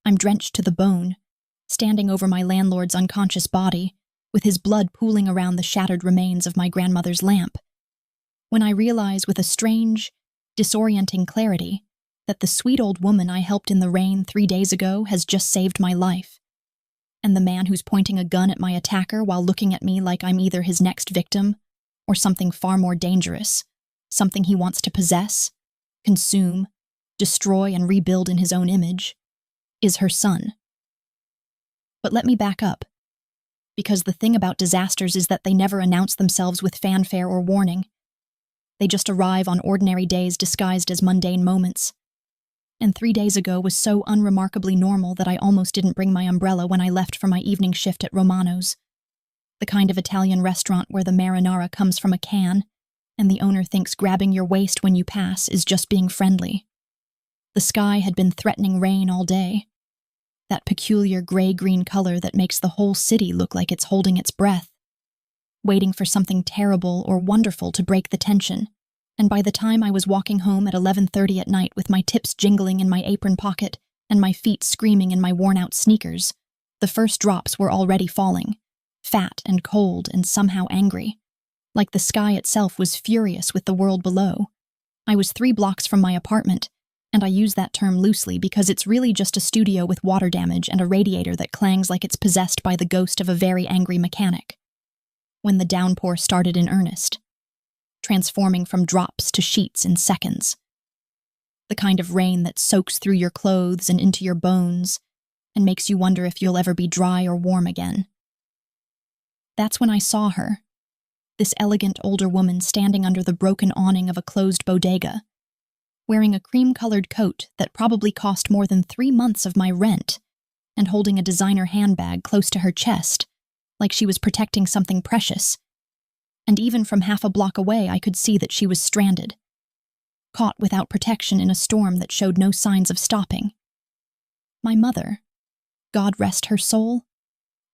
I'm drenched to the bone, standing over my landlord's unconscious body, with his blood pooling around the shattered remains of my grandmother's lamp, when I realize with a strange, disorienting clarity that the sweet old woman I helped in the rain 3 days ago has just saved my life, and the man who's pointing a gun at my attacker while looking at me like I'm either his next victim or something far more dangerous, something he wants to possess, consume, destroy, and rebuild in his own image, is her son. But let me back up, because the thing about disasters is that they never announce themselves with fanfare or warning. They just arrive on ordinary days disguised as mundane moments. And 3 days ago was so unremarkably normal that I almost didn't bring my umbrella when I left for my evening shift at Romano's, the kind of Italian restaurant where the marinara comes from a can, and the owner thinks grabbing your waist when you pass is just being friendly. The sky had been threatening rain all day, that peculiar gray-green color that makes the whole city look like it's holding its breath, waiting for something terrible or wonderful to break the tension. And by the time I was walking home at 11:30 at night with my tips jingling in my apron pocket and my feet screaming in my worn-out sneakers, the first drops were already falling, fat and cold and somehow angry, like the sky itself was furious with the world below. I was 3 blocks from my apartment, and I use that term loosely because it's really just a studio with water damage and a radiator that clangs like it's possessed by the ghost of a very angry mechanic, when the downpour started in earnest, transforming from drops to sheets in seconds. The kind of rain that soaks through your clothes and into your bones and makes you wonder if you'll ever be dry or warm again. That's when I saw her, this elegant older woman standing under the broken awning of a closed bodega, wearing a cream-colored coat that probably cost more than 3 months of my rent, and holding a designer handbag close to her chest, like she was protecting something precious. And even from half a block away I could see that she was stranded, caught without protection in a storm that showed no signs of stopping. My mother, God rest her soul,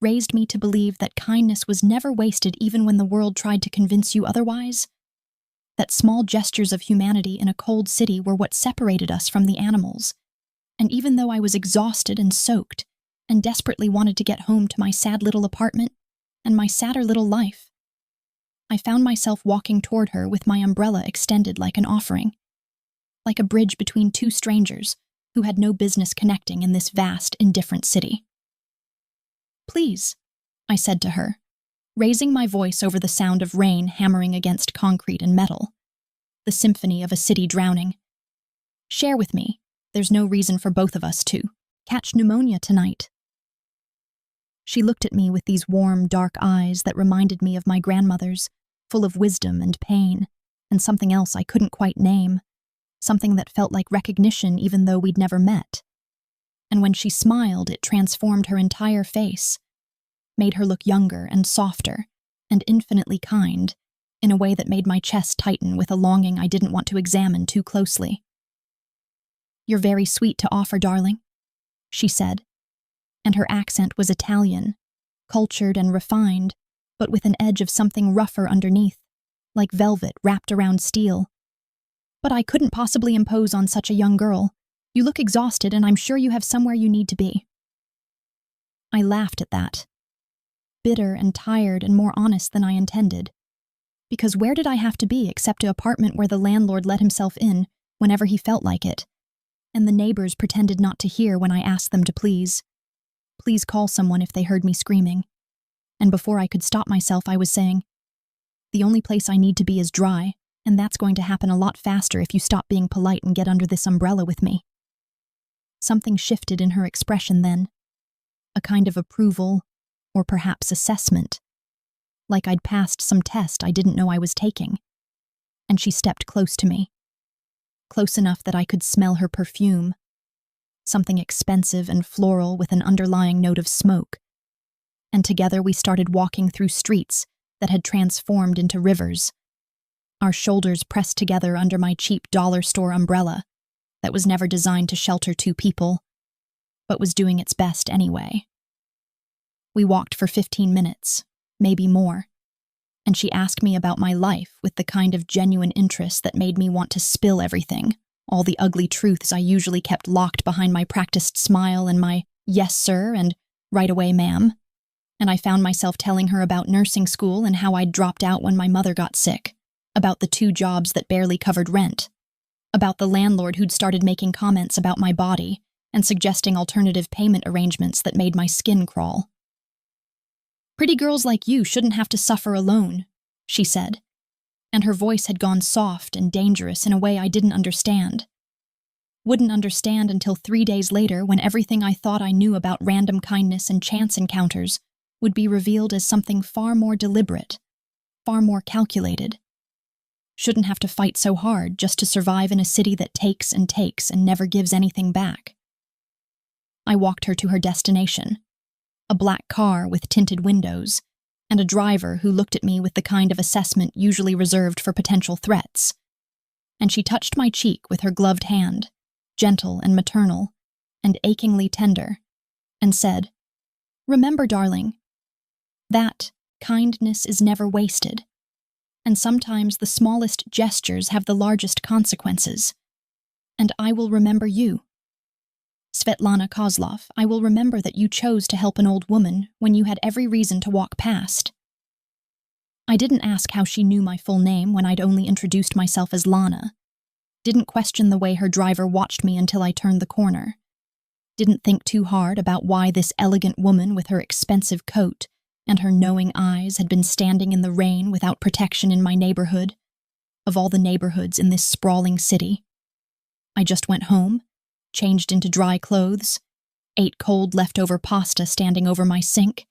raised me to believe that kindness was never wasted even when the world tried to convince you otherwise, that small gestures of humanity in a cold city were what separated us from the animals. And even though I was exhausted and soaked, and desperately wanted to get home to my sad little apartment and my sadder little life, I found myself walking toward her with my umbrella extended like an offering, like a bridge between 2 strangers who had no business connecting in this vast, indifferent city. "Please," I said to her, raising my voice over the sound of rain hammering against concrete and metal, the symphony of a city drowning. "Share with me. There's no reason for both of us to catch pneumonia tonight." She looked at me with these warm, dark eyes that reminded me of my grandmother's, full of wisdom and pain, and something else I couldn't quite name, something that felt like recognition even though we'd never met. And when she smiled, it transformed her entire face, made her look younger and softer, and infinitely kind, in a way that made my chest tighten with a longing I didn't want to examine too closely. "You're very sweet to offer, darling," she said, and her accent was Italian, cultured and refined, but with an edge of something rougher underneath, like velvet wrapped around steel. "But I couldn't possibly impose on such a young girl. You look exhausted, and I'm sure you have somewhere you need to be." I laughed at that, bitter and tired and more honest than I intended, because where did I have to be except an apartment where the landlord let himself in whenever he felt like it, and the neighbors pretended not to hear when I asked them to please call someone if they heard me screaming. And before I could stop myself, I was saying, "The only place I need to be is dry, and that's going to happen a lot faster if you stop being polite and get under this umbrella with me." Something shifted in her expression then, a kind of approval, or perhaps assessment, like I'd passed some test I didn't know I was taking. And she stepped close to me, close enough that I could smell her perfume, something expensive and floral with an underlying note of smoke. And together we started walking through streets that had transformed into rivers, our shoulders pressed together under my cheap dollar store umbrella that was never designed to shelter 2 people, but was doing its best anyway. We walked for 15 minutes, maybe more, and she asked me about my life with the kind of genuine interest that made me want to spill everything, all the ugly truths I usually kept locked behind my practiced smile and my "yes, sir," and "right away, ma'am." And I found myself telling her about nursing school and how I'd dropped out when my mother got sick, about the 2 jobs that barely covered rent, about the landlord who'd started making comments about my body and suggesting alternative payment arrangements that made my skin crawl. "Pretty girls like you shouldn't have to suffer alone," she said, and her voice had gone soft and dangerous in a way I didn't understand. Wouldn't understand until 3 days later, when everything I thought I knew about random kindness and chance encounters would be revealed as something far more deliberate, far more calculated. Shouldn't have to fight so hard just to survive in a city that takes and never gives anything back. I walked her to her destination, a black car with tinted windows, and a driver who looked at me with the kind of assessment usually reserved for potential threats. And she touched my cheek with her gloved hand, gentle and maternal, and achingly tender, and said, "Remember, darling, that kindness is never wasted, and sometimes the smallest gestures have the largest consequences. And I will remember you. Svetlana Kozlov, I will remember that you chose to help an old woman when you had every reason to walk past." I didn't ask how she knew my full name when I'd only introduced myself as Lana. Didn't question the way her driver watched me until I turned the corner. Didn't think too hard about why this elegant woman with her expensive coat and her knowing eyes had been standing in the rain without protection in my neighborhood, of all the neighborhoods in this sprawling city. I just went home, changed into dry clothes, ate cold leftover pasta standing over my sink,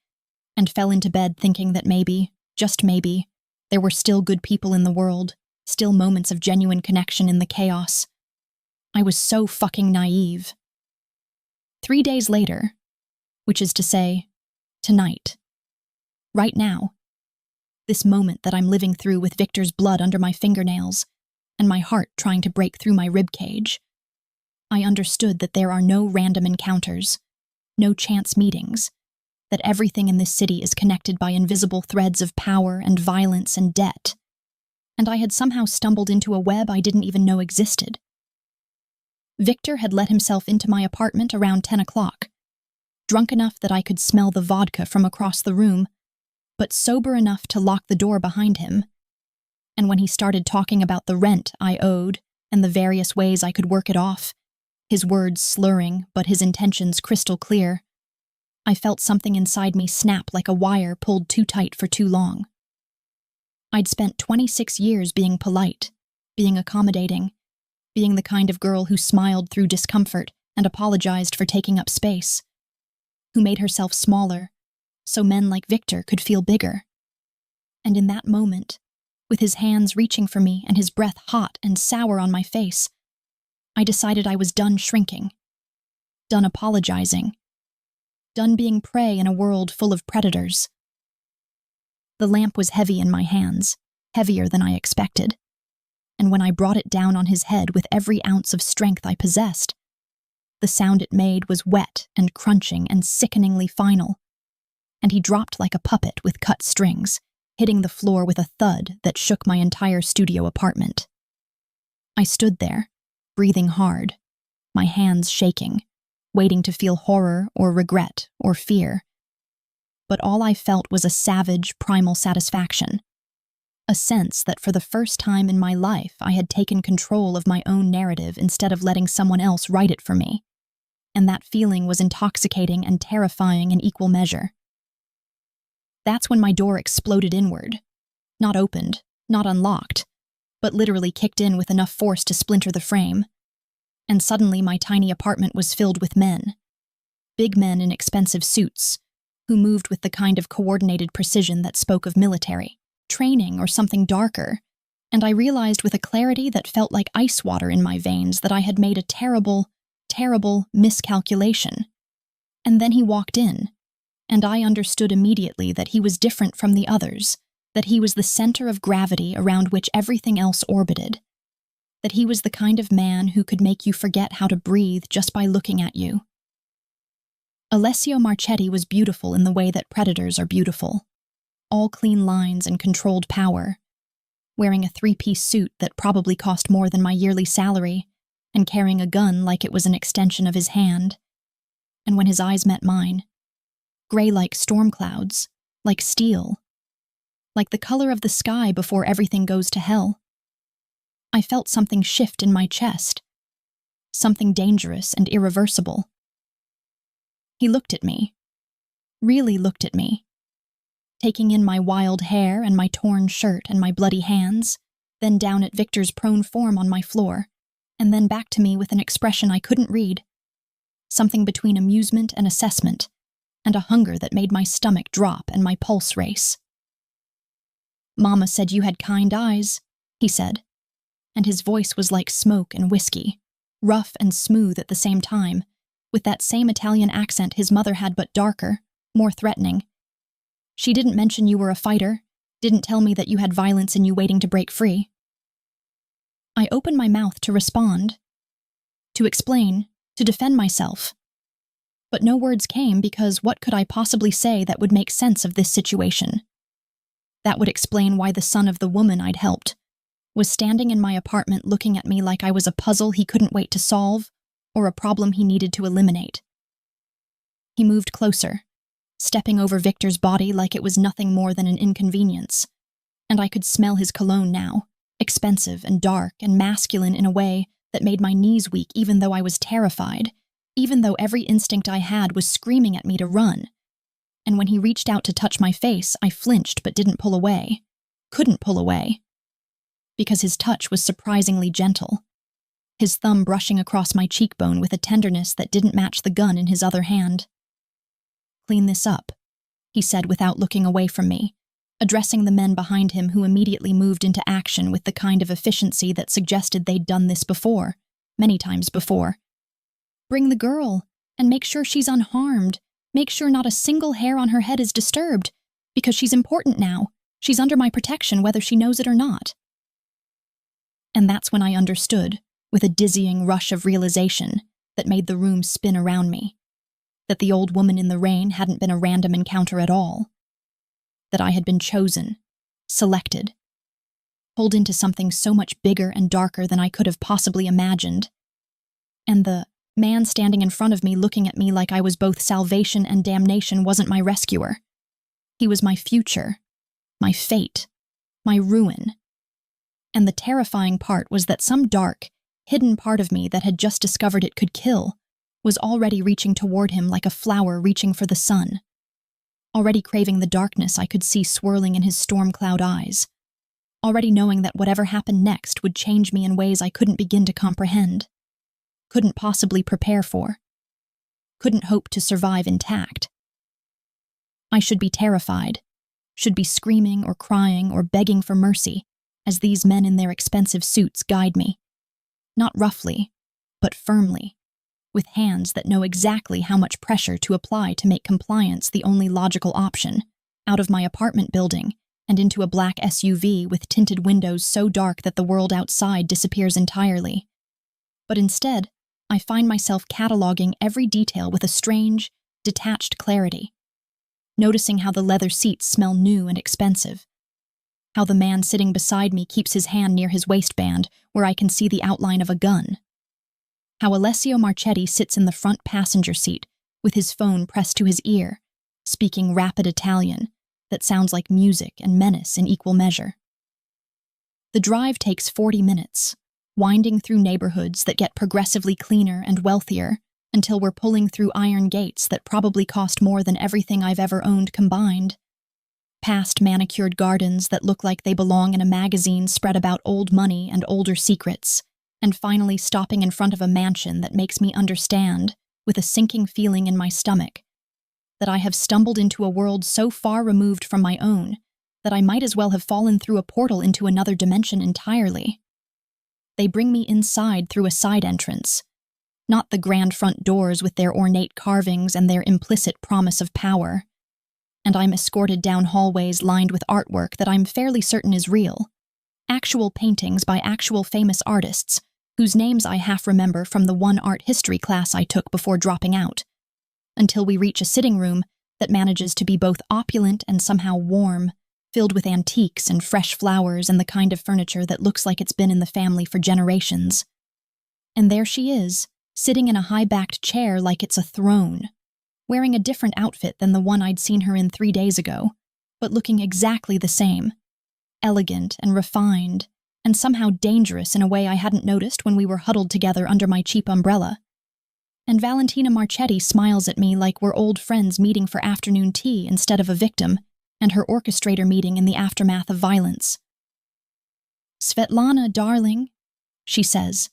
and fell into bed thinking that maybe, just maybe, there were still good people in the world, still moments of genuine connection in the chaos. I was so fucking naive. 3 days later, which is to say, tonight, right now, this moment that I'm living through with Victor's blood under my fingernails and my heart trying to break through my ribcage, I understood that there are no random encounters, no chance meetings, that everything in this city is connected by invisible threads of power and violence and debt, and I had somehow stumbled into a web I didn't even know existed. Victor had let himself into my apartment around 10 o'clock, drunk enough that I could smell the vodka from across the room, but sober enough to lock the door behind him. And when he started talking about the rent I owed and the various ways I could work it off, his words slurring but his intentions crystal clear, I felt something inside me snap like a wire pulled too tight for too long. I'd spent 26 years being polite, being accommodating, being the kind of girl who smiled through discomfort and apologized for taking up space, who made herself smaller so men like Victor could feel bigger. And in that moment, with his hands reaching for me and his breath hot and sour on my face, I decided I was done shrinking, done apologizing, done being prey in a world full of predators. The lamp was heavy in my hands, heavier than I expected, and when I brought it down on his head with every ounce of strength I possessed, the sound it made was wet and crunching and sickeningly final, and he dropped like a puppet with cut strings, hitting the floor with a thud that shook my entire studio apartment. I stood there, breathing hard, my hands shaking, waiting to feel horror or regret or fear. But all I felt was a savage, primal satisfaction, a sense that for the first time in my life I had taken control of my own narrative instead of letting someone else write it for me, and that feeling was intoxicating and terrifying in equal measure. That's when my door exploded inward, not opened, not unlocked, but literally kicked in with enough force to splinter the frame. And suddenly my tiny apartment was filled with men, big men in expensive suits, who moved with the kind of coordinated precision that spoke of military, training, or something darker, and I realized with a clarity that felt like ice water in my veins that I had made a terrible, terrible miscalculation. And then he walked in, and I understood immediately that he was different from the others, that he was the center of gravity around which everything else orbited, that he was the kind of man who could make you forget how to breathe just by looking at you. Alessio Marchetti was beautiful in the way that predators are beautiful, all clean lines and controlled power, wearing a 3-piece suit that probably cost more than my yearly salary, and carrying a gun like it was an extension of his hand. And when his eyes met mine, gray like storm clouds, like steel, like the color of the sky before everything goes to hell, I felt something shift in my chest, something dangerous and irreversible. He looked at me, really looked at me, taking in my wild hair and my torn shirt and my bloody hands, then down at Victor's prone form on my floor, and then back to me with an expression I couldn't read, something between amusement and assessment, and a hunger that made my stomach drop and my pulse race. "Mama said you had kind eyes," he said, and his voice was like smoke and whiskey, rough and smooth at the same time, with that same Italian accent his mother had but darker, more threatening. "She didn't mention you were a fighter, didn't tell me that you had violence in you waiting to break free." I opened my mouth to respond, to explain, to defend myself. But no words came because what could I possibly say that would make sense of this situation? That would explain why the son of the woman I'd helped was standing in my apartment looking at me like I was a puzzle he couldn't wait to solve or a problem he needed to eliminate. He moved closer, stepping over Victor's body like it was nothing more than an inconvenience, and I could smell his cologne now, expensive and dark and masculine in a way that made my knees weak even though I was terrified, even though every instinct I had was screaming at me to run. And when he reached out to touch my face, I flinched but didn't pull away, couldn't pull away, because his touch was surprisingly gentle, his thumb brushing across my cheekbone with a tenderness that didn't match the gun in his other hand. "Clean this up," he said without looking away from me, addressing the men behind him who immediately moved into action with the kind of efficiency that suggested they'd done this before, many times before. "Bring the girl, and make sure she's unharmed. Make sure not a single hair on her head is disturbed, because she's important now. She's under my protection whether she knows it or not." And that's when I understood, with a dizzying rush of realization that made the room spin around me, that the old woman in the rain hadn't been a random encounter at all, that I had been chosen, selected, pulled into something so much bigger and darker than I could have possibly imagined. And the man standing in front of me looking at me like I was both salvation and damnation wasn't my rescuer. He was my future, my fate, my ruin. And the terrifying part was that some dark, hidden part of me that had just discovered it could kill was already reaching toward him like a flower reaching for the sun, already craving the darkness I could see swirling in his storm cloud eyes, already knowing that whatever happened next would change me in ways I couldn't begin to comprehend, couldn't possibly prepare for, couldn't hope to survive intact. I should be terrified, should be screaming or crying or begging for mercy as these men in their expensive suits guide me, not roughly, but firmly, with hands that know exactly how much pressure to apply to make compliance the only logical option, out of my apartment building and into a black SUV with tinted windows so dark that the world outside disappears entirely. But instead, I find myself cataloging every detail with a strange, detached clarity, noticing how the leather seats smell new and expensive, how the man sitting beside me keeps his hand near his waistband where I can see the outline of a gun, how Alessio Marchetti sits in the front passenger seat with his phone pressed to his ear, speaking rapid Italian that sounds like music and menace in equal measure. The drive takes 40 minutes, winding through neighborhoods that get progressively cleaner and wealthier until we're pulling through iron gates that probably cost more than everything I've ever owned combined, past manicured gardens that look like they belong in a magazine spread about old money and older secrets, and finally stopping in front of a mansion that makes me understand, with a sinking feeling in my stomach, that I have stumbled into a world so far removed from my own that I might as well have fallen through a portal into another dimension entirely. They bring me inside through a side entrance, not the grand front doors with their ornate carvings and their implicit promise of power, and I'm escorted down hallways lined with artwork that I'm fairly certain is real, actual paintings by actual famous artists, whose names I half remember from the one art history class I took before dropping out, until we reach a sitting room that manages to be both opulent and somehow warm, filled with antiques and fresh flowers and the kind of furniture that looks like it's been in the family for generations. And there she is, sitting in a high-backed chair like it's a throne, wearing a different outfit than the one I'd seen her in 3 days ago, but looking exactly the same, elegant and refined, and somehow dangerous in a way I hadn't noticed when we were huddled together under my cheap umbrella. And Valentina Marchetti smiles at me like we're old friends meeting for afternoon tea instead of a victim and her orchestrator meeting in the aftermath of violence. "Svetlana, darling," she says,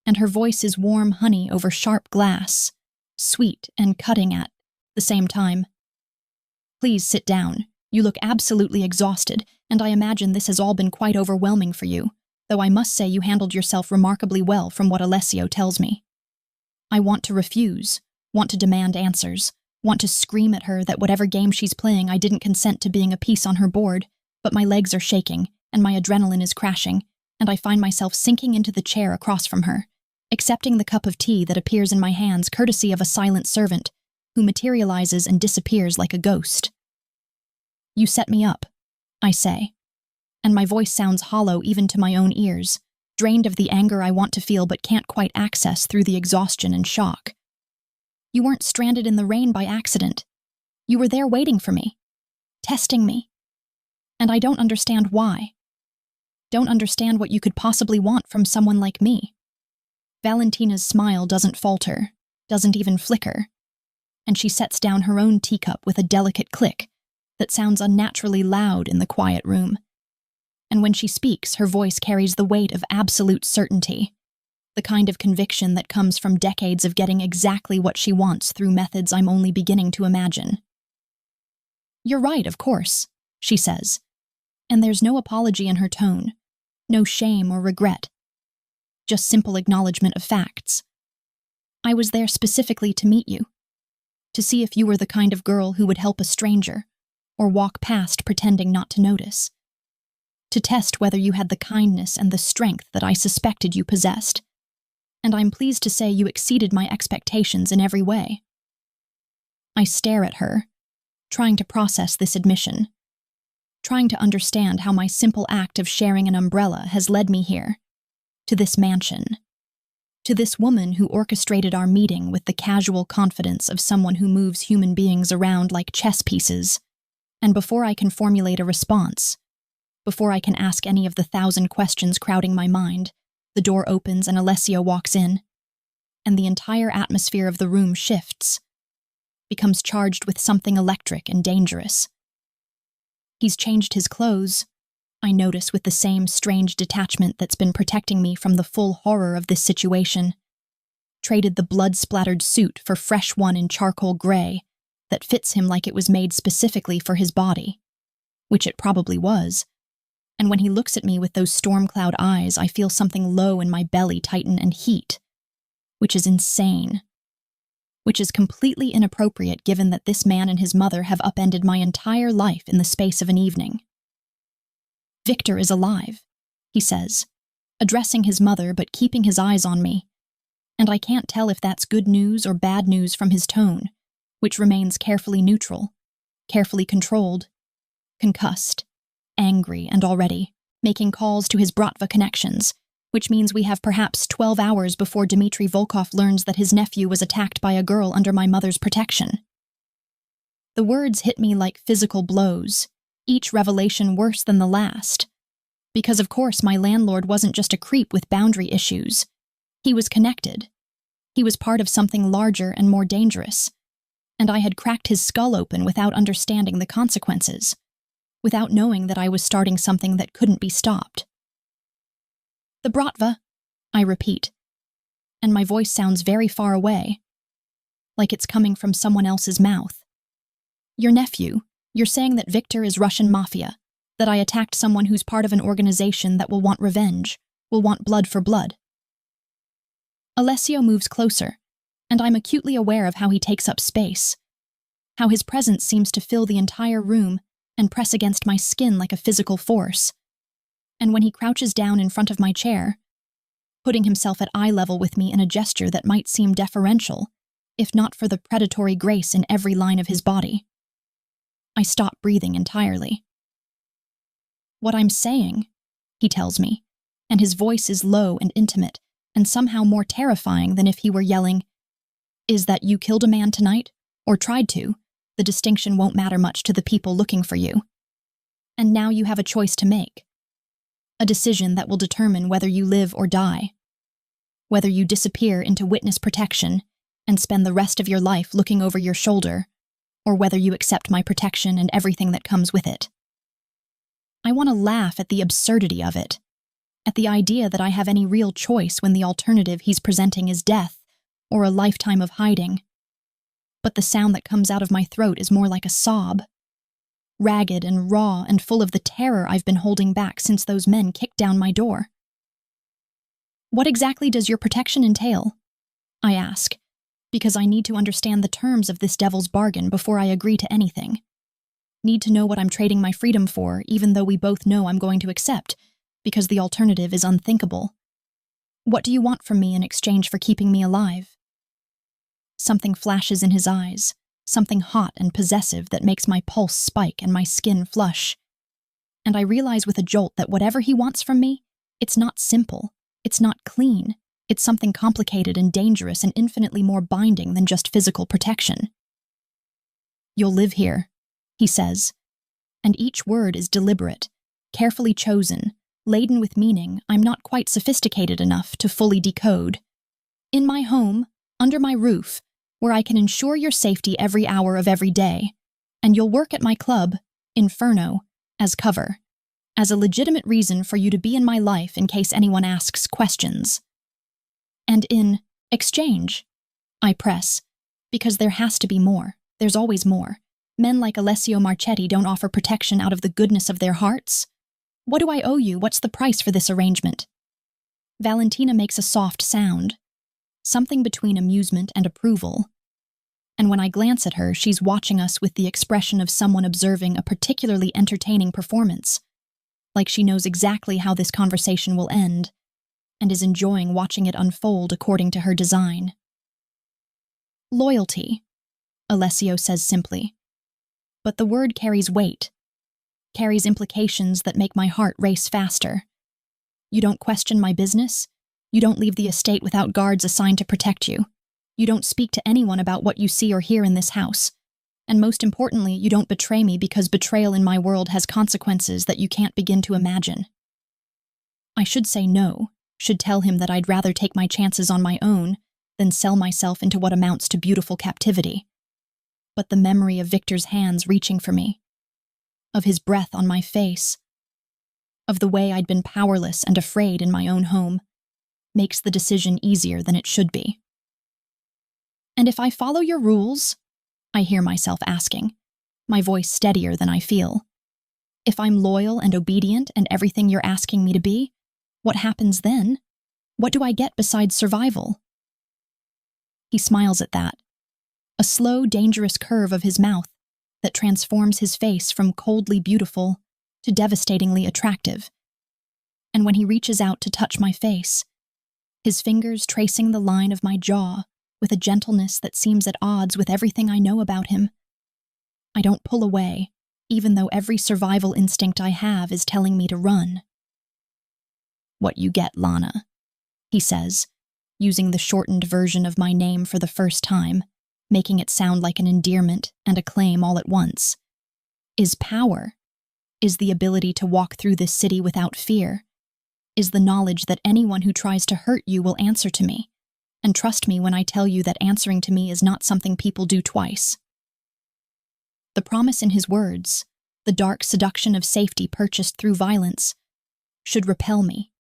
and her voice is warm honey over sharp glass, sweet and cutting at the same time. "Please sit down. You look absolutely exhausted, and I imagine this has all been quite overwhelming for you, though I must say you handled yourself remarkably well from what Alessio tells me. I want to refuse, want to demand answers, want to scream at her that whatever game she's playing I didn't consent to being a piece on her board, but my legs are shaking, and my adrenaline is crashing, and I find myself sinking into the chair across from her, accepting the cup of tea that appears in my hands courtesy of a silent servant, who materializes and disappears like a ghost. "You set me up," I say, and my voice sounds hollow even to my own ears, drained of the anger I want to feel but can't quite access through the exhaustion and shock. "You weren't stranded in the rain by accident. You were there waiting for me, testing me. And I don't understand why. Don't understand what you could possibly want from someone like me." Valentina's smile doesn't falter, doesn't even flicker, and she sets down her own teacup with a delicate click that sounds unnaturally loud in the quiet room. And when she speaks, her voice carries the weight of absolute certainty, the kind of conviction that comes from decades of getting exactly what she wants through methods I'm only beginning to imagine. "You're right, of course," she says, and there's no apology in her tone, no shame or regret, just simple acknowledgement of facts. "I was there specifically to meet you, to see if you were the kind of girl who would help a stranger, or walk past pretending not to notice, to test whether you had the kindness and the strength that I suspected you possessed, and I'm pleased to say you exceeded my expectations in every way." I stare at her, trying to process this admission, trying to understand how my simple act of sharing an umbrella has led me here, to this mansion, to this woman who orchestrated our meeting with the casual confidence of someone who moves human beings around like chess pieces. And before I can formulate a response, before I can ask any of the 1,000 questions crowding my mind, the door opens and Alessio walks in, and the entire atmosphere of the room shifts, becomes charged with something electric and dangerous. He's changed his clothes, I notice with the same strange detachment that's been protecting me from the full horror of this situation. Traded the blood-splattered suit for fresh one in charcoal gray that fits him like it was made specifically for his body, which it probably was. And when he looks at me with those storm cloud eyes, I feel something low in my belly tighten and heat, which is insane, which is completely inappropriate given that this man and his mother have upended my entire life in the space of an evening. "Victor is alive," he says, addressing his mother but keeping his eyes on me, and I can't tell if that's good news or bad news from his tone, which remains carefully neutral, carefully controlled, concussed, angry, and already making calls to his Bratva connections, which means we have perhaps 12 hours before Dmitry Volkov learns that his nephew was attacked by a girl under my mother's protection. The words hit me like physical blows, each revelation worse than the last, because of course my landlord wasn't just a creep with boundary issues. He was connected. He was part of something larger and more dangerous, and I had cracked his skull open without understanding the consequences, without knowing that I was starting something that couldn't be stopped. "The Bratva," I repeat, and my voice sounds very far away, like it's coming from someone else's mouth. "Your nephew, you're saying that Victor is Russian Mafia, that I attacked someone who's part of an organization that will want revenge, will want blood for blood." Alessio moves closer, and I'm acutely aware of how he takes up space, how his presence seems to fill the entire room and press against my skin like a physical force. And when he crouches down in front of my chair, putting himself at eye level with me in a gesture that might seem deferential, if not for the predatory grace in every line of his body, I stop breathing entirely. "What I'm saying," he tells me, and his voice is low and intimate, and somehow more terrifying than if he were yelling, "Is that you killed a man tonight? Or tried to? The distinction won't matter much to the people looking for you. And now you have a choice to make. A decision that will determine whether you live or die. Whether you disappear into witness protection and spend the rest of your life looking over your shoulder, or whether you accept my protection and everything that comes with it." I want to laugh at the absurdity of it, at the idea that I have any real choice when the alternative he's presenting is death or a lifetime of hiding. But the sound that comes out of my throat is more like a sob, ragged and raw and full of the terror I've been holding back since those men kicked down my door. "What exactly does your protection entail?" I ask, because I need to understand the terms of this devil's bargain before I agree to anything. Need to know what I'm trading my freedom for, even though we both know I'm going to accept, because the alternative is unthinkable. What do you want from me in exchange for keeping me alive? Something flashes in his eyes, something hot and possessive that makes my pulse spike and my skin flush. And I realize with a jolt that whatever he wants from me, it's not simple, it's not clean, it's something complicated and dangerous and infinitely more binding than just physical protection. "You'll live here," he says, and each word is deliberate, carefully chosen, laden with meaning I'm not quite sophisticated enough to fully decode. "In my home, under my roof, where I can ensure your safety every hour of every day, and you'll work at my club, Inferno, as cover, as a legitimate reason for you to be in my life in case anyone asks questions. And in exchange," I press, because there has to be more, there's always more. Men like Alessio Marchetti don't offer protection out of the goodness of their hearts. "What do I owe you? What's the price for this arrangement?" Valentina makes a soft sound, something between amusement and approval. And when I glance at her, she's watching us with the expression of someone observing a particularly entertaining performance, like she knows exactly how this conversation will end, and is enjoying watching it unfold according to her design. "Loyalty," Alessio says simply. But the word carries weight, carries implications that make my heart race faster. You don't question my business. You don't leave the estate without guards assigned to protect you. You don't speak to anyone about what you see or hear in this house. And most importantly, you don't betray me because betrayal in my world has consequences that you can't begin to imagine. I should say no, should tell him that I'd rather take my chances on my own than sell myself into what amounts to beautiful captivity. But the memory of Victor's hands reaching for me, of his breath on my face, of the way I'd been powerless and afraid in my own home, makes the decision easier than it should be. "And if I follow your rules?" I hear myself asking, my voice steadier than I feel. "If I'm loyal and obedient and everything you're asking me to be, what happens then? What do I get besides survival?" He smiles at that, a slow, dangerous curve of his mouth that transforms his face from coldly beautiful to devastatingly attractive. And when he reaches out to touch my face, his fingers tracing the line of my jaw with a gentleness that seems at odds with everything I know about him, I don't pull away, even though every survival instinct I have is telling me to run. "What you get, Lana," he says, using the shortened version of my name for the first time, making it sound like an endearment and a claim all at once, "is power, is the ability to walk through this city without fear, is the knowledge that anyone who tries to hurt you will answer to me, and trust me when I tell you that answering to me is not something people do twice." The promise in his words, the dark seduction of safety purchased through violence, should repel me,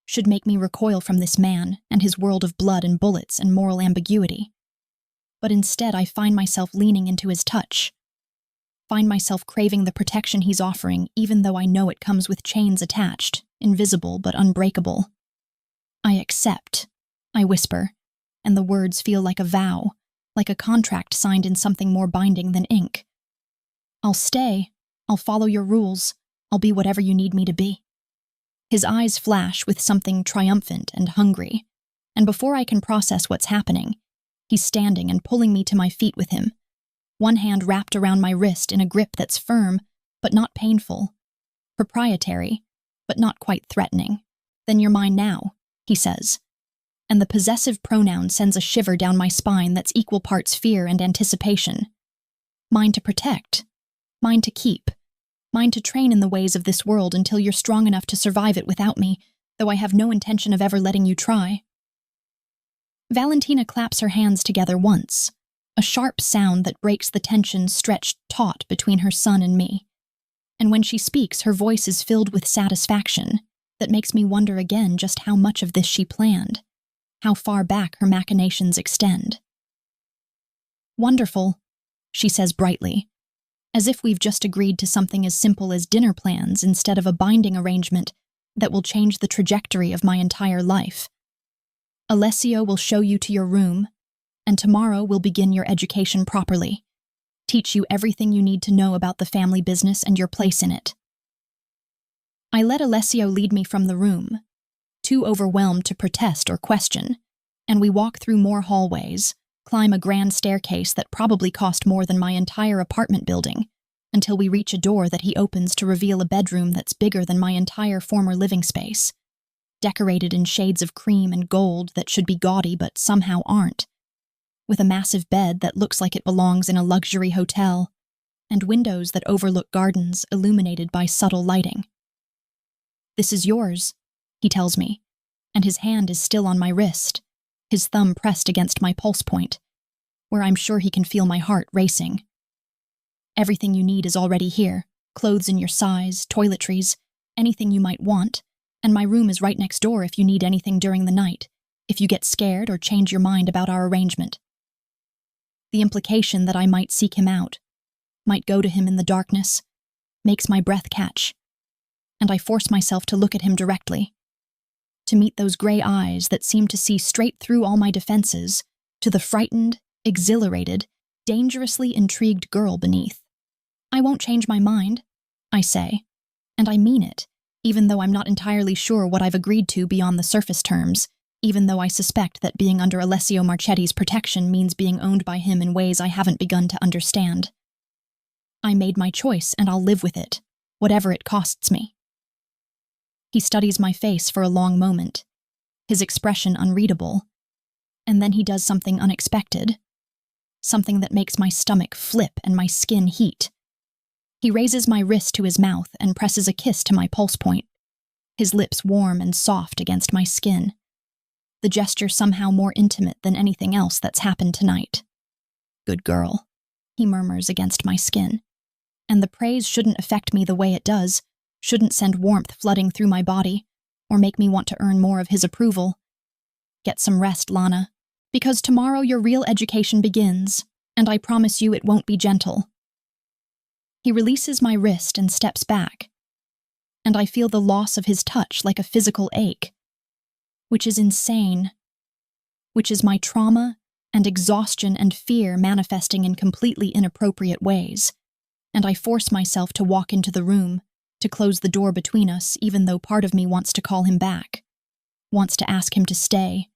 should make me recoil from this man and his world of blood and bullets and moral ambiguity. But instead I find myself leaning into his touch, find myself craving the protection he's offering even though I know it comes with chains attached, invisible but unbreakable. "I accept," I whisper, and the words feel like a vow, like a contract signed in something more binding than ink. "I'll stay, I'll follow your rules, I'll be whatever you need me to be." His eyes flash with something triumphant and hungry, and before I can process what's happening, he's standing and pulling me to my feet with him, one hand wrapped around my wrist in a grip that's firm, but not painful, proprietary, but not quite threatening. "Then you're mine now," he says. and the possessive pronoun sends a shiver down my spine that's equal parts fear and anticipation. Mine to protect, mine to keep, mine to train in the ways of this world until you're strong enough to survive it without me, though I have no intention of ever letting you try. Valentina claps her hands together once, a sharp sound that breaks the tension stretched taut between her son and me. And when she speaks, her voice is filled with satisfaction that makes me wonder again just how much of this she planned, how far back her machinations extend. Wonderful, she says brightly, as if we've just agreed to something as simple as dinner plans instead of a binding arrangement that will change the trajectory of my entire life. Alessio will show you to your room, and tomorrow we'll begin your education properly, teach you everything you need to know about the family business and your place in it. I let Alessio lead me from the room, too overwhelmed to protest or question, and we walk through more hallways, climb a grand staircase that probably cost more than my entire apartment building, until we reach a door that he opens to reveal a bedroom that's bigger than my entire former living space, decorated in shades of cream and gold that should be gaudy but somehow aren't, with a massive bed that looks like it belongs in a luxury hotel, and windows that overlook gardens illuminated by subtle lighting. "This is yours," he tells me, and his hand is still on my wrist, his thumb pressed against my pulse point, where I'm sure he can feel my heart racing. "Everything you need is already here, clothes in your size, toiletries, anything you might want, and my room is right next door if you need anything during the night, if you get scared or change your mind about our arrangement." The implication that I might seek him out, might go to him in the darkness, makes my breath catch, and I force myself to look at him directly, to meet those gray eyes that seem to see straight through all my defenses, to the frightened, exhilarated, dangerously intrigued girl beneath. "I won't change my mind," I say, and I mean it, even though I'm not entirely sure what I've agreed to beyond the surface terms, even though I suspect that being under Alessio Marchetti's protection means being owned by him in ways I haven't begun to understand. I made my choice and I'll live with it, whatever it costs me. He studies my face for a long moment, his expression unreadable, and then he does something unexpected, something that makes my stomach flip and my skin heat. He raises my wrist to his mouth and presses a kiss to my pulse point, his lips warm and soft against my skin, the gesture somehow more intimate than anything else that's happened tonight. "Good girl," he murmurs against my skin, and the praise shouldn't affect me the way it does, shouldn't send warmth flooding through my body, or make me want to earn more of his approval. "Get some rest, Lana, because tomorrow your real education begins, and I promise you it won't be gentle." He releases my wrist and steps back, and I feel the loss of his touch like a physical ache, which is insane, which is my trauma and exhaustion and fear manifesting in completely inappropriate ways, and I force myself to walk into the room, to close the door between us, even though part of me wants to call him back, wants to ask him to stay,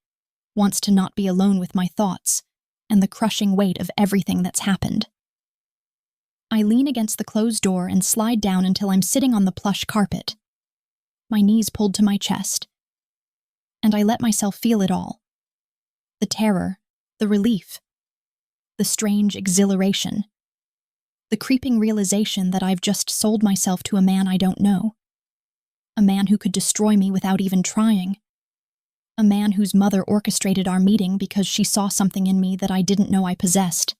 wants to not be alone with my thoughts and the crushing weight of everything that's happened. I lean against the closed door and slide down until I'm sitting on the plush carpet, my knees pulled to my chest, and I let myself feel it all. The terror, the relief, the strange exhilaration, the creeping realization that I've just sold myself to a man I don't know, a man who could destroy me without even trying, a man whose mother orchestrated our meeting because she saw something in me that I didn't know I possessed.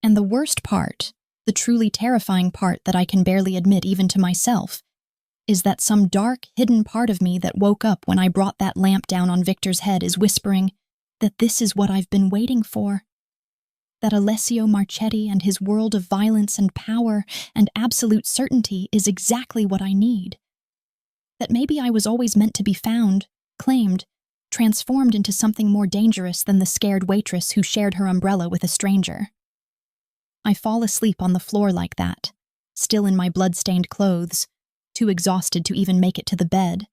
And the worst part, the truly terrifying part that I can barely admit even to myself, is that some dark, hidden part of me that woke up when I brought that lamp down on Victor's head is whispering that this is what I've been waiting for. That Alessio Marchetti and his world of violence and power and absolute certainty is exactly what I need. That maybe I was always meant to be found, claimed, transformed into something more dangerous than the scared waitress who shared her umbrella with a stranger. I fall asleep on the floor like that, still in my blood-stained clothes, too exhausted to even make it to the bed,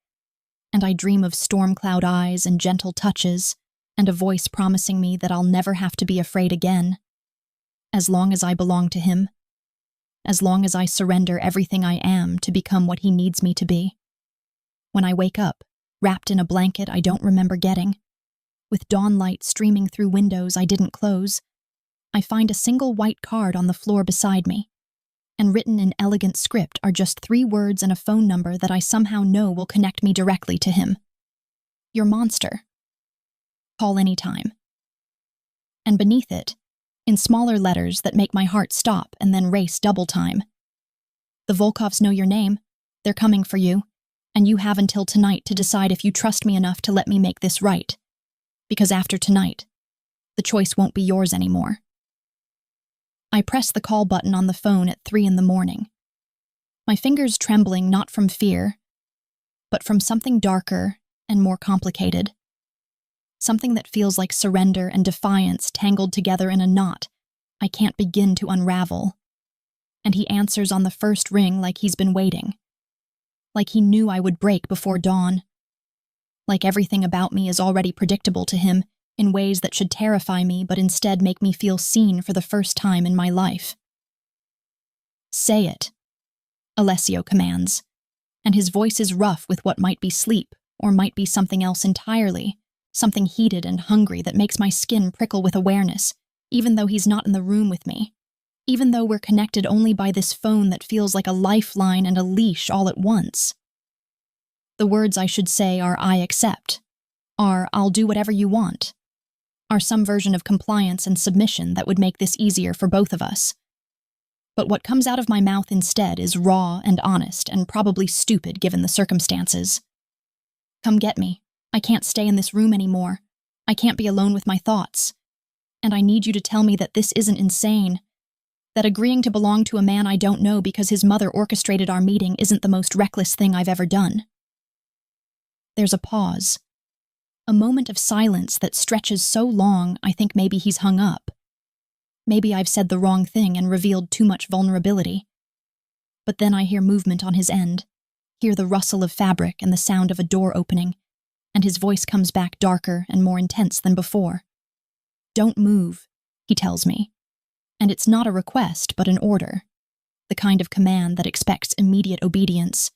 and I dream of storm cloud eyes and gentle touches, and a voice promising me that I'll never have to be afraid again, as long as I belong to him, as long as I surrender everything I am to become what he needs me to be. When I wake up, wrapped in a blanket I don't remember getting, with dawn light streaming through windows I didn't close, I find a single white card on the floor beside me, and written in elegant script are just 3 words and a phone number that I somehow know will connect me directly to him. Your monster. Call anytime. And beneath it, in smaller letters that make my heart stop and then race double time, the Volkovs know your name, they're coming for you, and you have until tonight to decide if you trust me enough to let me make this right. Because after tonight, the choice won't be yours anymore. I press the call button on the phone at 3 in the morning. My fingers trembling not from fear, but from something darker and more complicated. Something that feels like surrender and defiance tangled together in a knot I can't begin to unravel. And he answers on the first ring like he's been waiting. Like he knew I would break before dawn. Like everything about me is already predictable to him in ways that should terrify me but instead make me feel seen for the first time in my life. Say it, Alessio commands, and his voice is rough with what might be sleep or might be something else entirely, something heated and hungry that makes my skin prickle with awareness, even though he's not in the room with me, even though we're connected only by this phone that feels like a lifeline and a leash all at once. The words I should say are I accept, are I'll do whatever you want, are some version of compliance and submission that would make this easier for both of us. But what comes out of my mouth instead is raw and honest and probably stupid given the circumstances. Come get me. I can't stay in this room anymore. I can't be alone with my thoughts. And I need you to tell me that this isn't insane, that agreeing to belong to a man I don't know because his mother orchestrated our meeting isn't the most reckless thing I've ever done. There's a pause. A moment of silence that stretches so long I think maybe he's hung up. Maybe I've said the wrong thing and revealed too much vulnerability. But then I hear movement on his end, hear the rustle of fabric and the sound of a door opening, and his voice comes back darker and more intense than before. Don't move, he tells me. And it's not a request, but an order. The kind of command that expects immediate obedience.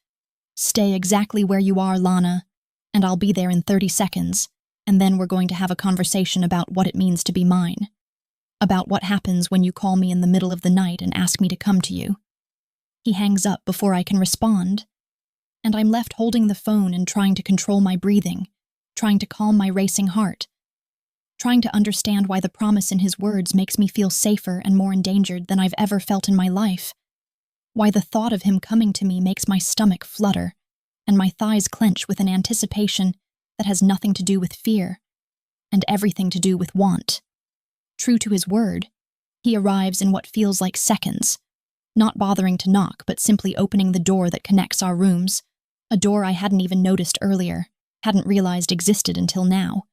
Stay exactly where you are, Lana, and I'll be there in 30 seconds, and then we're going to have a conversation about what it means to be mine. About what happens when you call me in the middle of the night and ask me to come to you. He hangs up before I can respond, and I'm left holding the phone and trying to control my breathing, trying to calm my racing heart, trying to understand why the promise in his words makes me feel safer and more endangered than I've ever felt in my life, why the thought of him coming to me makes my stomach flutter, and my thighs clench with an anticipation that has nothing to do with fear, and everything to do with want. True to his word, he arrives in what feels like seconds, not bothering to knock but simply opening the door that connects our rooms, a door I hadn't even noticed earlier, hadn't realized existed until now,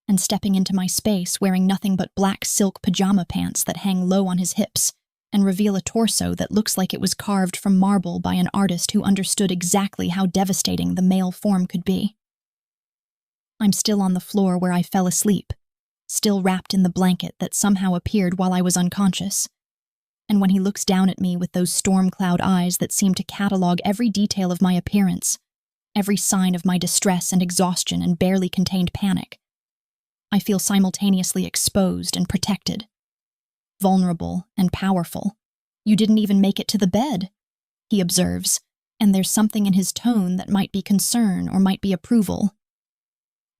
and stepping into my space wearing nothing but black silk pajama pants that hang low on his hips and reveal a torso that looks like it was carved from marble by an artist who understood exactly how devastating the male form could be. I'm still on the floor where I fell asleep, still wrapped in the blanket that somehow appeared while I was unconscious. And when he looks down at me with those storm cloud eyes that seem to catalog every detail of my appearance, every sign of my distress and exhaustion and barely contained panic, I feel simultaneously exposed and protected, vulnerable and powerful. You didn't even make it to the bed, he observes, and there's something in his tone that might be concern or might be approval.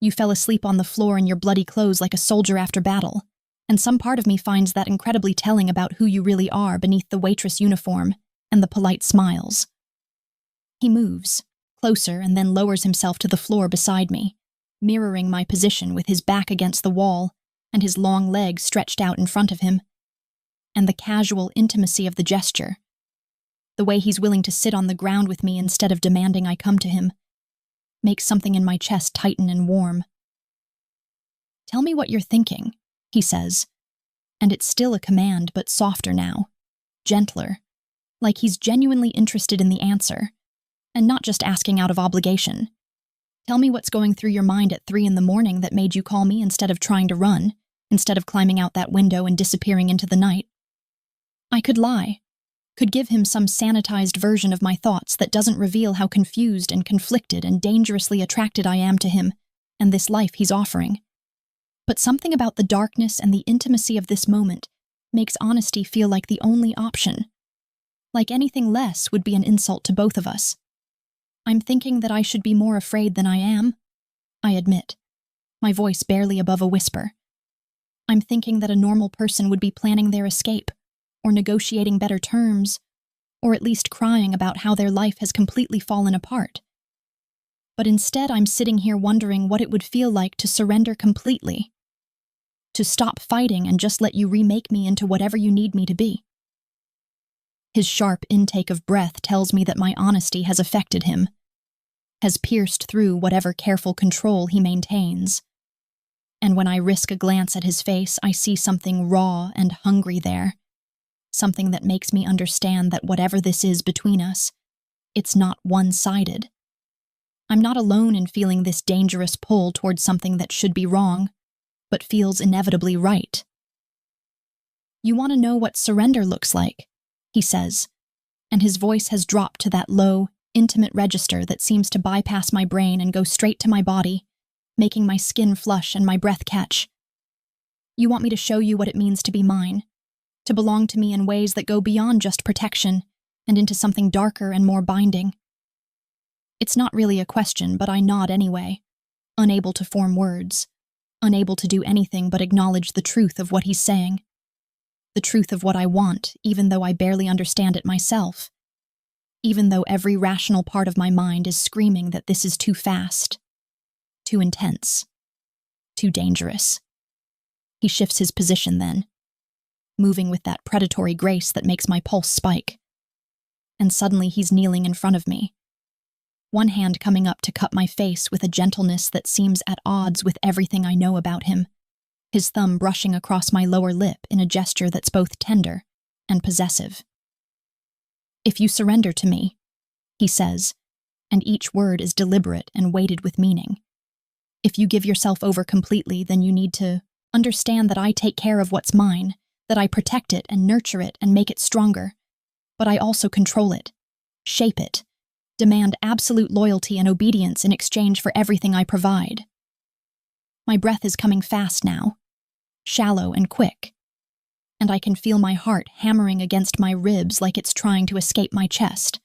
You fell asleep on the floor in your bloody clothes like a soldier after battle, and some part of me finds that incredibly telling about who you really are beneath the waitress uniform and the polite smiles. He moves, closer, and then lowers himself to the floor beside me, mirroring my position with his back against the wall and his long legs stretched out in front of him. And the casual intimacy of the gesture, the way he's willing to sit on the ground with me instead of demanding I come to him, makes something in my chest tighten and warm. Tell me what you're thinking, he says, and it's still a command but softer now, gentler, like he's genuinely interested in the answer, and not just asking out of obligation. Tell me what's going through your mind at 3 in the morning that made you call me instead of trying to run, instead of climbing out that window and disappearing into the night. I could lie, could give him some sanitized version of my thoughts that doesn't reveal how confused and conflicted and dangerously attracted I am to him and this life he's offering. But something about the darkness and the intimacy of this moment makes honesty feel like the only option. Like anything less would be an insult to both of us. I'm thinking that I should be more afraid than I am, I admit, my voice barely above a whisper. I'm thinking that a normal person would be planning their escape, or negotiating better terms, or at least crying about how their life has completely fallen apart. But instead, I'm sitting here wondering what it would feel like to surrender completely. To stop fighting and just let you remake me into whatever you need me to be. His sharp intake of breath tells me that my honesty has affected him, has pierced through whatever careful control he maintains. And when I risk a glance at his face, I see something raw and hungry there. Something that makes me understand that whatever this is between us, it's not one-sided. I'm not alone in feeling this dangerous pull towards something that should be wrong, but feels inevitably right. You want to know what surrender looks like, he says, and his voice has dropped to that low, intimate register that seems to bypass my brain and go straight to my body, making my skin flush and my breath catch. You want me to show you what it means to be mine, to belong to me in ways that go beyond just protection and into something darker and more binding. It's not really a question, but I nod anyway, unable to form words, unable to do anything but acknowledge the truth of what he's saying. The truth of what I want, even though I barely understand it myself. Even though every rational part of my mind is screaming that this is too fast, too intense, too dangerous. He shifts his position then, moving with that predatory grace that makes my pulse spike. And suddenly he's kneeling in front of me, one hand coming up to cup my face with a gentleness that seems at odds with everything I know about him, his thumb brushing across my lower lip in a gesture that's both tender and possessive. If you surrender to me, he says, and each word is deliberate and weighted with meaning. If you give yourself over completely, then you need to understand that I take care of what's mine, that I protect it and nurture it and make it stronger, but I also control it, shape it, demand absolute loyalty and obedience in exchange for everything I provide. My breath is coming fast now, shallow and quick, and I can feel my heart hammering against my ribs like it's trying to escape my chest.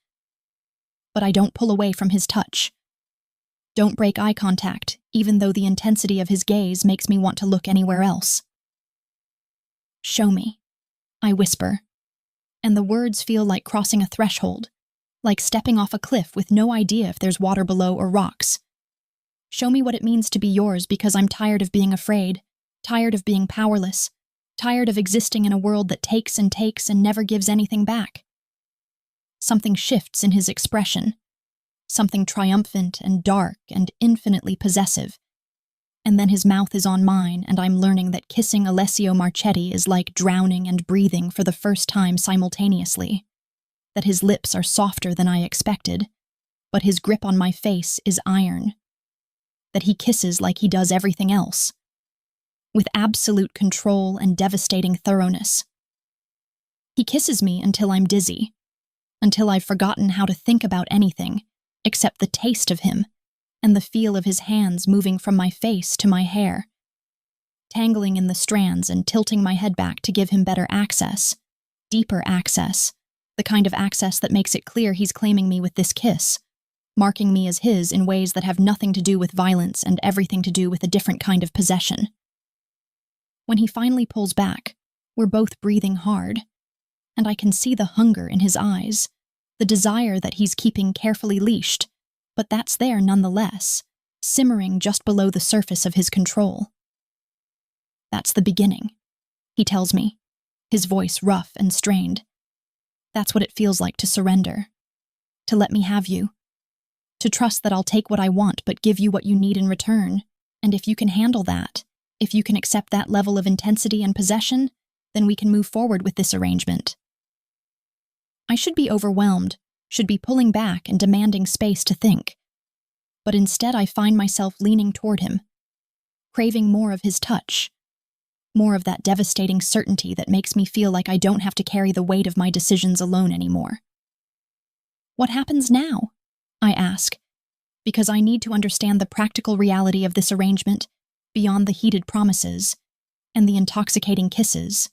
But I don't pull away from his touch. Don't break eye contact, even though the intensity of his gaze makes me want to look anywhere else. Show me, I whisper, and the words feel like crossing a threshold, like stepping off a cliff with no idea if there's water below or rocks. Show me what it means to be yours, because I'm tired of being afraid, tired of being powerless, tired of existing in a world that takes and never gives anything back. Something shifts in his expression, something triumphant and dark and infinitely possessive. And then his mouth is on mine, and I'm learning that kissing Alessio Marchetti is like drowning and breathing for the first time simultaneously. That his lips are softer than I expected, but his grip on my face is iron. That he kisses like he does everything else, with absolute control and devastating thoroughness. He kisses me until I'm dizzy, until I've forgotten how to think about anything except the taste of him and the feel of his hands moving from my face to my hair, tangling in the strands and tilting my head back to give him better access, deeper access, the kind of access that makes it clear he's claiming me with this kiss, marking me as his in ways that have nothing to do with violence and everything to do with a different kind of possession. When he finally pulls back, we're both breathing hard, and I can see the hunger in his eyes, the desire that he's keeping carefully leashed, but that's there nonetheless, simmering just below the surface of his control. That's the beginning, he tells me, his voice rough and strained. That's what it feels like to surrender, to let me have you, to trust that I'll take what I want but give you what you need in return, and if you can handle that, if you can accept that level of intensity and possession, then we can move forward with this arrangement. I should be overwhelmed, should be pulling back and demanding space to think, but instead I find myself leaning toward him, craving more of his touch, more of that devastating certainty that makes me feel like I don't have to carry the weight of my decisions alone anymore. What happens now? I ask, because I need to understand the practical reality of this arrangement beyond the heated promises and the intoxicating kisses.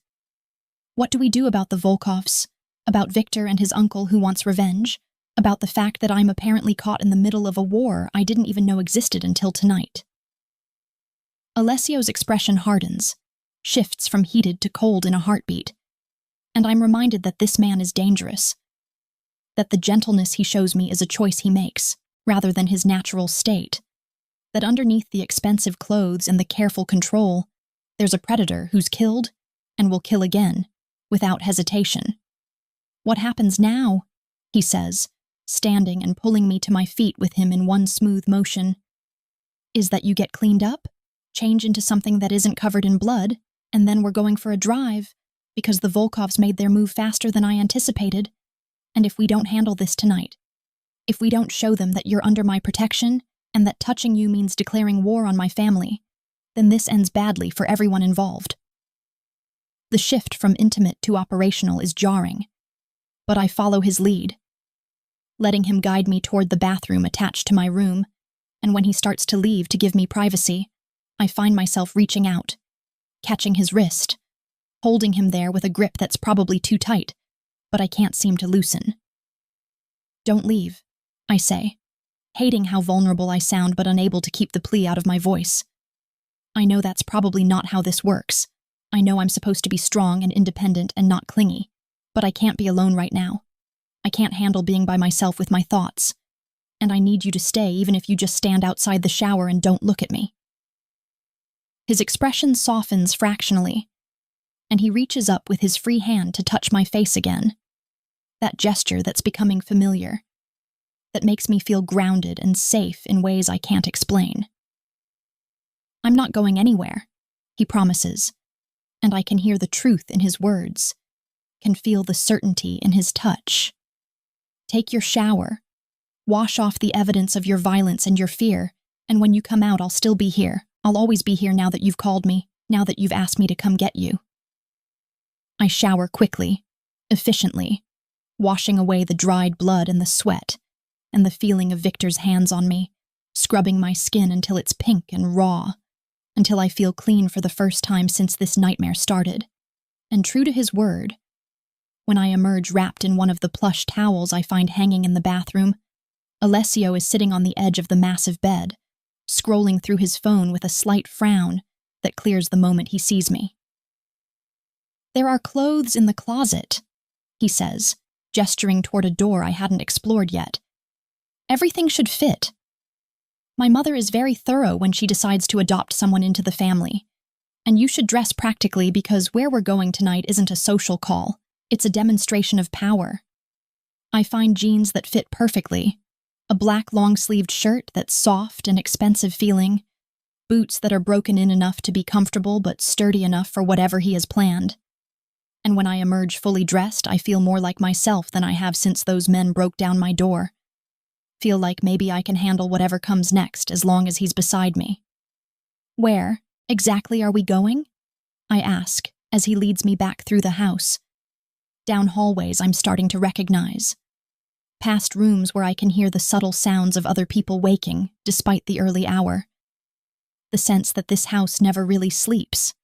What do we do about the Volkovs, about Victor and his uncle who wants revenge, about the fact that I'm apparently caught in the middle of a war I didn't even know existed until tonight? Alessio's expression hardens, shifts from heated to cold in a heartbeat, and I'm reminded that this man is dangerous, that the gentleness he shows me is a choice he makes, rather than his natural state, that underneath the expensive clothes and the careful control, there's a predator who's killed and will kill again, without hesitation. What happens now, he says, standing and pulling me to my feet with him in one smooth motion, is that you get cleaned up, change into something that isn't covered in blood, and then we're going for a drive, because the Volkovs made their move faster than I anticipated. And if we don't handle this tonight, if we don't show them that you're under my protection and that touching you means declaring war on my family, then this ends badly for everyone involved. The shift from intimate to operational is jarring, but I follow his lead, letting him guide me toward the bathroom attached to my room, and when he starts to leave to give me privacy, I find myself reaching out, catching his wrist, holding him there with a grip that's probably too tight, but I can't seem to loosen. Don't leave, I say, hating how vulnerable I sound but unable to keep the plea out of my voice. I know that's probably not how this works. I know I'm supposed to be strong and independent and not clingy, but I can't be alone right now. I can't handle being by myself with my thoughts, and I need you to stay even if you just stand outside the shower and don't look at me. His expression softens fractionally, and he reaches up with his free hand to touch my face again. That gesture that's becoming familiar, that makes me feel grounded and safe in ways I can't explain. I'm not going anywhere, he promises, and I can hear the truth in his words, can feel the certainty in his touch. Take your shower, wash off the evidence of your violence and your fear, and when you come out, I'll still be here. I'll always be here now that you've called me, now that you've asked me to come get you. I shower quickly, efficiently, washing away the dried blood and the sweat, and the feeling of Victor's hands on me, scrubbing my skin until it's pink and raw, until I feel clean for the first time since this nightmare started. And true to his word, when I emerge wrapped in one of the plush towels I find hanging in the bathroom, Alessio is sitting on the edge of the massive bed, scrolling through his phone with a slight frown that clears the moment he sees me. There are clothes in the closet, he says, gesturing toward a door I hadn't explored yet. Everything should fit. My mother is very thorough when she decides to adopt someone into the family, and you should dress practically because where we're going tonight isn't a social call, it's a demonstration of power. I find jeans that fit perfectly, a black long-sleeved shirt that's soft and expensive feeling, boots that are broken in enough to be comfortable but sturdy enough for whatever he has planned. And when I emerge fully dressed, I feel more like myself than I have since those men broke down my door. Feel like maybe I can handle whatever comes next as long as he's beside me. Where exactly are we going? I ask as he leads me back through the house. Down hallways I'm starting to recognize. Past rooms where I can hear the subtle sounds of other people waking despite the early hour. The sense that this house never really sleeps.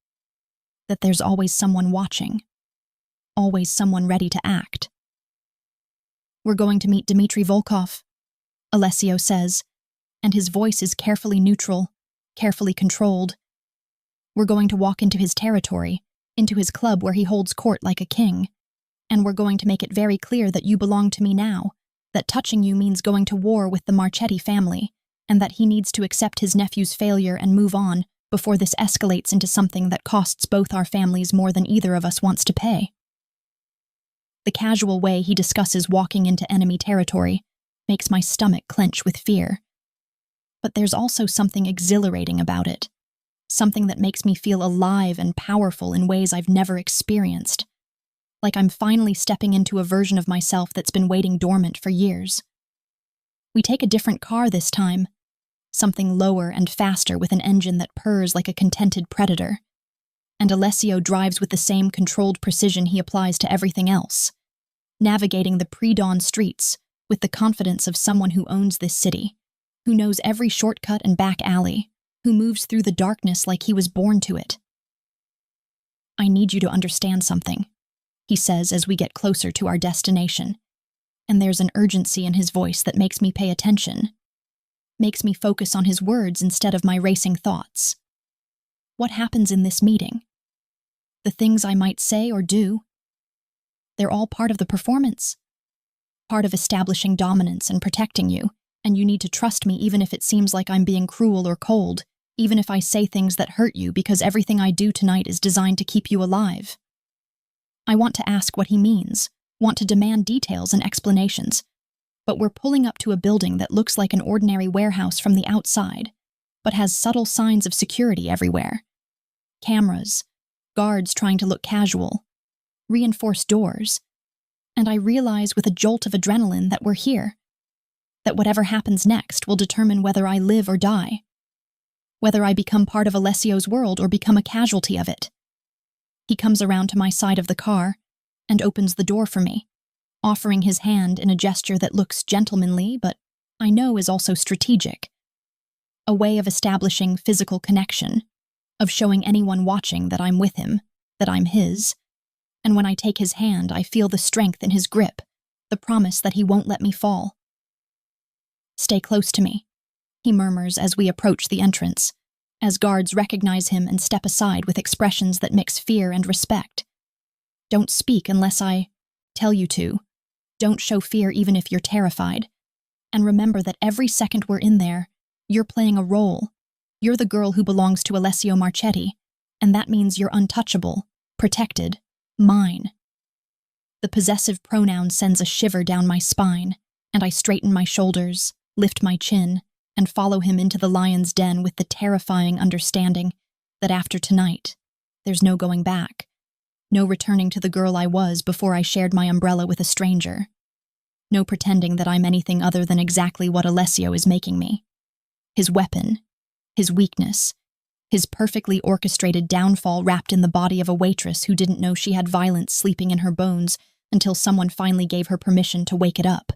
That there's always someone watching. Always someone ready to act. We're going to meet Dmitry Volkov, Alessio says, and his voice is carefully neutral, carefully controlled. We're going to walk into his territory, into his club where he holds court like a king, and we're going to make it very clear that you belong to me now, that touching you means going to war with the Marchetti family, and that he needs to accept his nephew's failure and move on before this escalates into something that costs both our families more than either of us wants to pay. The casual way he discusses walking into enemy territory makes my stomach clench with fear. But there's also something exhilarating about it, something that makes me feel alive and powerful in ways I've never experienced, like I'm finally stepping into a version of myself that's been waiting dormant for years. We take a different car this time, something lower and faster with an engine that purrs like a contented predator, and Alessio drives with the same controlled precision he applies to everything else, navigating the pre-dawn streets with the confidence of someone who owns this city, who knows every shortcut and back alley, who moves through the darkness like he was born to it. I need you to understand something, he says as we get closer to our destination, and there's an urgency in his voice that makes me pay attention, makes me focus on his words instead of my racing thoughts. What happens in this meeting? The things I might say or do, they're all part of the performance, part of establishing dominance and protecting you, and you need to trust me even if it seems like I'm being cruel or cold, even if I say things that hurt you, because everything I do tonight is designed to keep you alive. I want to ask what he means, want to demand details and explanations, but we're pulling up to a building that looks like an ordinary warehouse from the outside, but has subtle signs of security everywhere. Cameras, guards trying to look casual, reinforced doors, and I realize with a jolt of adrenaline that we're here, that whatever happens next will determine whether I live or die, whether I become part of Alessio's world or become a casualty of it. He comes around to my side of the car and opens the door for me, offering his hand in a gesture that looks gentlemanly but I know is also strategic, a way of establishing physical connection, of showing anyone watching that I'm with him, that I'm his, and when I take his hand I feel the strength in his grip, the promise that he won't let me fall. Stay close to me, he murmurs as we approach the entrance, as guards recognize him and step aside with expressions that mix fear and respect. Don't speak unless I tell you to. Don't show fear even if you're terrified. And remember that every second we're in there, you're playing a role. You're the girl who belongs to Alessio Marchetti, and that means you're untouchable, protected, mine. The possessive pronoun sends a shiver down my spine, and I straighten my shoulders, lift my chin, and follow him into the lion's den with the terrifying understanding that after tonight, there's no going back, no returning to the girl I was before I shared my umbrella with a stranger, no pretending that I'm anything other than exactly what Alessio is making me. His weapon, his weakness, his perfectly orchestrated downfall wrapped in the body of a waitress who didn't know she had violence sleeping in her bones until someone finally gave her permission to wake it up.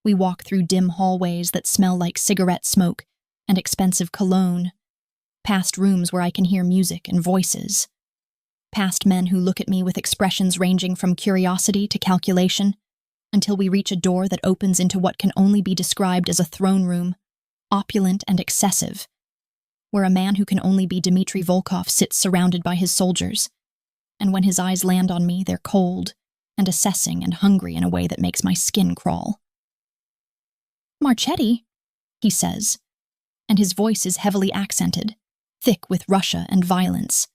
We walk through dim hallways that smell like cigarette smoke and expensive cologne, past rooms where I can hear music and voices, past men who look at me with expressions ranging from curiosity to calculation, until we reach a door that opens into what can only be described as a throne room, opulent and excessive, where a man who can only be Dmitry Volkov sits surrounded by his soldiers, and when his eyes land on me, they're cold and assessing and hungry in a way that makes my skin crawl. "Marchetti," he says, and his voice is heavily accented, thick with Russia and violence.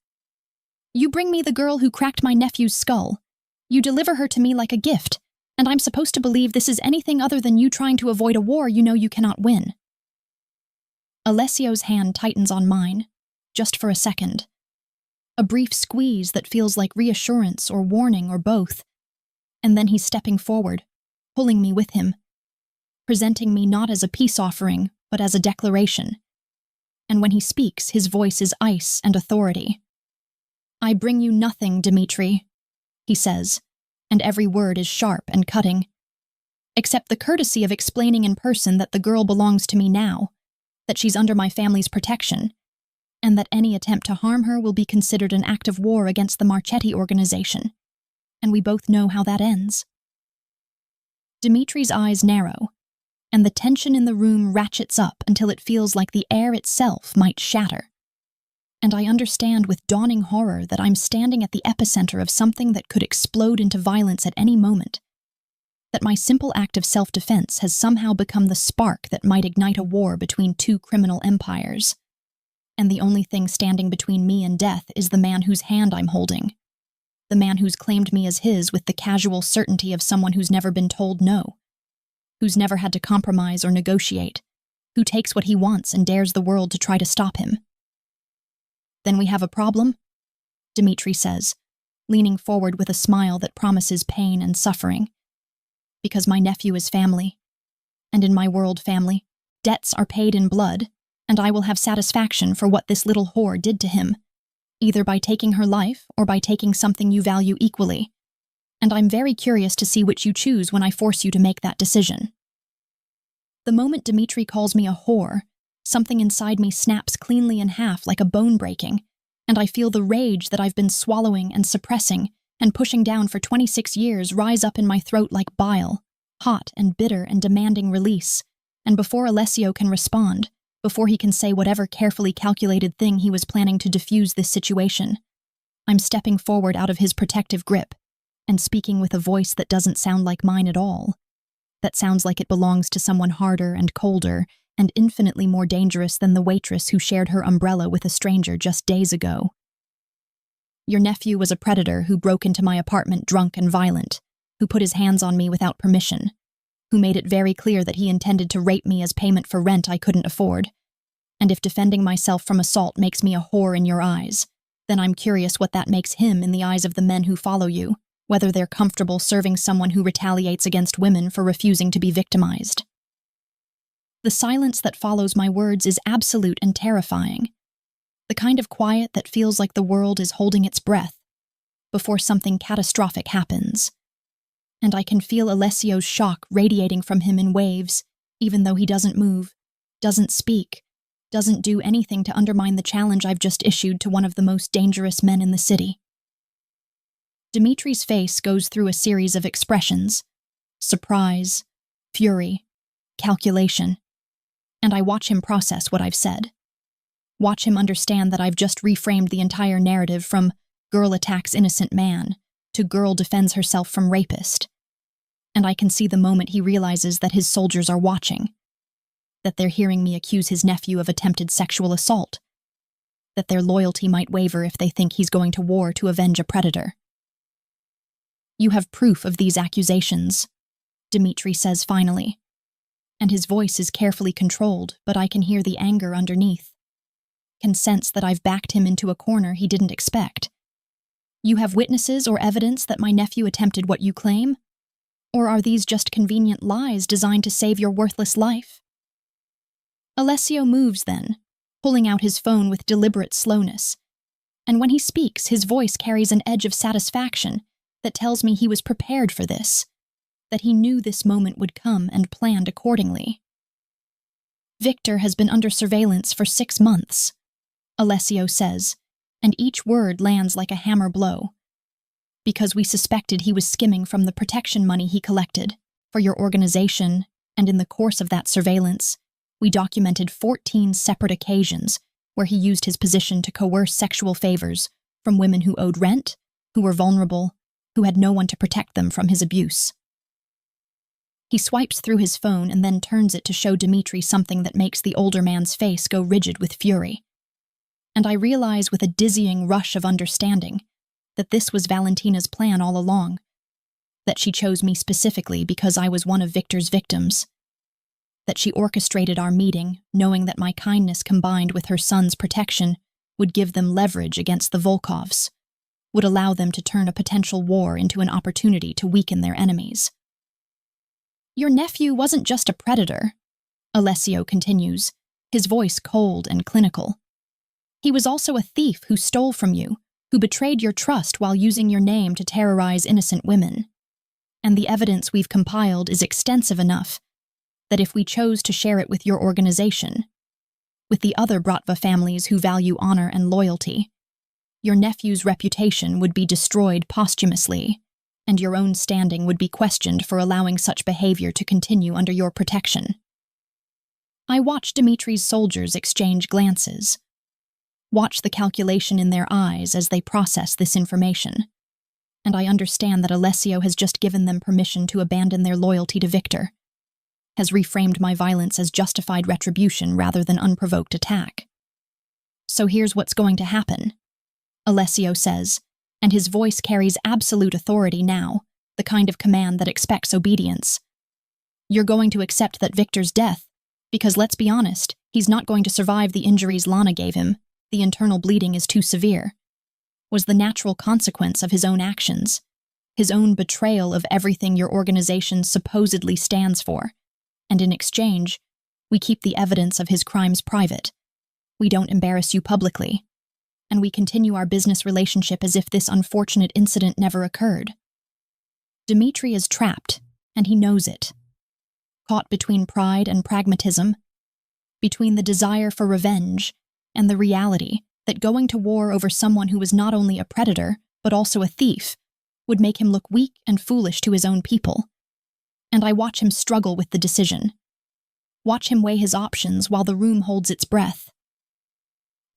"You bring me the girl who cracked my nephew's skull. You deliver her to me like a gift, and I'm supposed to believe this is anything other than you trying to avoid a war you know you cannot win." Alessio's hand tightens on mine, just for a second. A brief squeeze that feels like reassurance or warning or both, and then he's stepping forward, pulling me with him, presenting me not as a peace offering, but as a declaration. And when he speaks, his voice is ice and authority. "I bring you nothing, Dmitri," he says, and every word is sharp and cutting, except the courtesy of explaining in person that the girl belongs to me now, that she's under my family's protection, and that any attempt to harm her will be considered an act of war against the Marchetti organization, and we both know how that ends. Dmitri's eyes narrow, and the tension in the room ratchets up until it feels like the air itself might shatter. And I understand with dawning horror that I'm standing at the epicenter of something that could explode into violence at any moment, that my simple act of self-defense has somehow become the spark that might ignite a war between two criminal empires, and the only thing standing between me and death is the man whose hand I'm holding, the man who's claimed me as his with the casual certainty of someone who's never been told no, who's never had to compromise or negotiate, who takes what he wants and dares the world to try to stop him. "Then we have a problem?" Dmitri says, leaning forward with a smile that promises pain and suffering. "Because my nephew is family, and in my world family, debts are paid in blood, and I will have satisfaction for what this little whore did to him, either by taking her life or by taking something you value equally. And I'm very curious to see which you choose when I force you to make that decision." The moment Dmitri calls me a whore, Something inside me snaps cleanly in half like a bone breaking, and I feel the rage that I've been swallowing and suppressing and pushing down for 26 years rise up in my throat like bile, hot and bitter and demanding release. And before Alessio can respond, before he can say whatever carefully calculated thing he was planning to diffuse this situation, I'm stepping forward out of his protective grip and speaking with a voice that doesn't sound like mine at all, that sounds like it belongs to someone harder and colder and infinitely more dangerous than the waitress who shared her umbrella with a stranger just days ago. Your nephew was a predator who broke into my apartment drunk and violent, who put his hands on me without permission, who made it very clear that he intended to rape me as payment for rent I couldn't afford. And if defending myself from assault makes me a whore in your eyes, then I'm curious what that makes him in the eyes of the men who follow you, whether they're comfortable serving someone who retaliates against women for refusing to be victimized. The silence that follows my words is absolute and terrifying, the kind of quiet that feels like the world is holding its breath before something catastrophic happens. And I can feel Alessio's shock radiating from him in waves, even though he doesn't move, doesn't speak, doesn't do anything to undermine the challenge I've just issued to one of the most dangerous men in the city. Dimitri's face goes through a series of expressions: surprise, fury, calculation, and I watch him process what I've said. Watch him understand that I've just reframed the entire narrative from girl attacks innocent man to girl defends herself from rapist. And I can see the moment he realizes that his soldiers are watching, that they're hearing me accuse his nephew of attempted sexual assault, that their loyalty might waver if they think he's going to war to avenge a predator. You have proof of these accusations, Dimitri says finally, and his voice is carefully controlled, but I can hear the anger underneath, can sense that I've backed him into a corner he didn't expect. You have witnesses or evidence that my nephew attempted what you claim? Or are these just convenient lies designed to save your worthless life? Alessio moves then, pulling out his phone with deliberate slowness, and when he speaks, his voice carries an edge of satisfaction that tells me he was prepared for this, that he knew this moment would come and planned accordingly. Victor has been under surveillance for 6 months, Alessio says, and each word lands like a hammer blow. Because we suspected he was skimming from the protection money he collected for your organization, and in the course of that surveillance, we documented 14 separate occasions where he used his position to coerce sexual favors from women who owed rent, who were vulnerable, who had no one to protect them from his abuse. He swipes through his phone and then turns it to show Dimitri something that makes the older man's face go rigid with fury. And I realize with a dizzying rush of understanding that this was Valentina's plan all along, that she chose me specifically because I was one of Victor's victims, that she orchestrated our meeting knowing that my kindness combined with her son's protection would give them leverage against the Volkovs, would allow them to turn a potential war into an opportunity to weaken their enemies. Your nephew wasn't just a predator, Alessio continues, his voice cold and clinical. He was also a thief who stole from you, who betrayed your trust while using your name to terrorize innocent women. And the evidence we've compiled is extensive enough that if we chose to share it with your organization, with the other Bratva families who value honor and loyalty, your nephew's reputation would be destroyed posthumously, and your own standing would be questioned for allowing such behavior to continue under your protection. I watch Dimitri's soldiers exchange glances, watch the calculation in their eyes as they process this information, and I understand that Alessio has just given them permission to abandon their loyalty to Victor, has reframed my violence as justified retribution rather than unprovoked attack. So here's what's going to happen, Alessio says, and his voice carries absolute authority now, the kind of command that expects obedience. You're going to accept that Victor's death, because let's be honest, he's not going to survive the injuries Lana gave him. The internal bleeding is too severe, was the natural consequence of his own actions, his own betrayal of everything your organization supposedly stands for, and in exchange, we keep the evidence of his crimes private. We don't embarrass you publicly, and we continue our business relationship as if this unfortunate incident never occurred. Dimitri is trapped, and he knows it. Caught between pride and pragmatism, between the desire for revenge and the reality that going to war over someone who was not only a predator, but also a thief, would make him look weak and foolish to his own people. And I watch him struggle with the decision. Watch him weigh his options while the room holds its breath.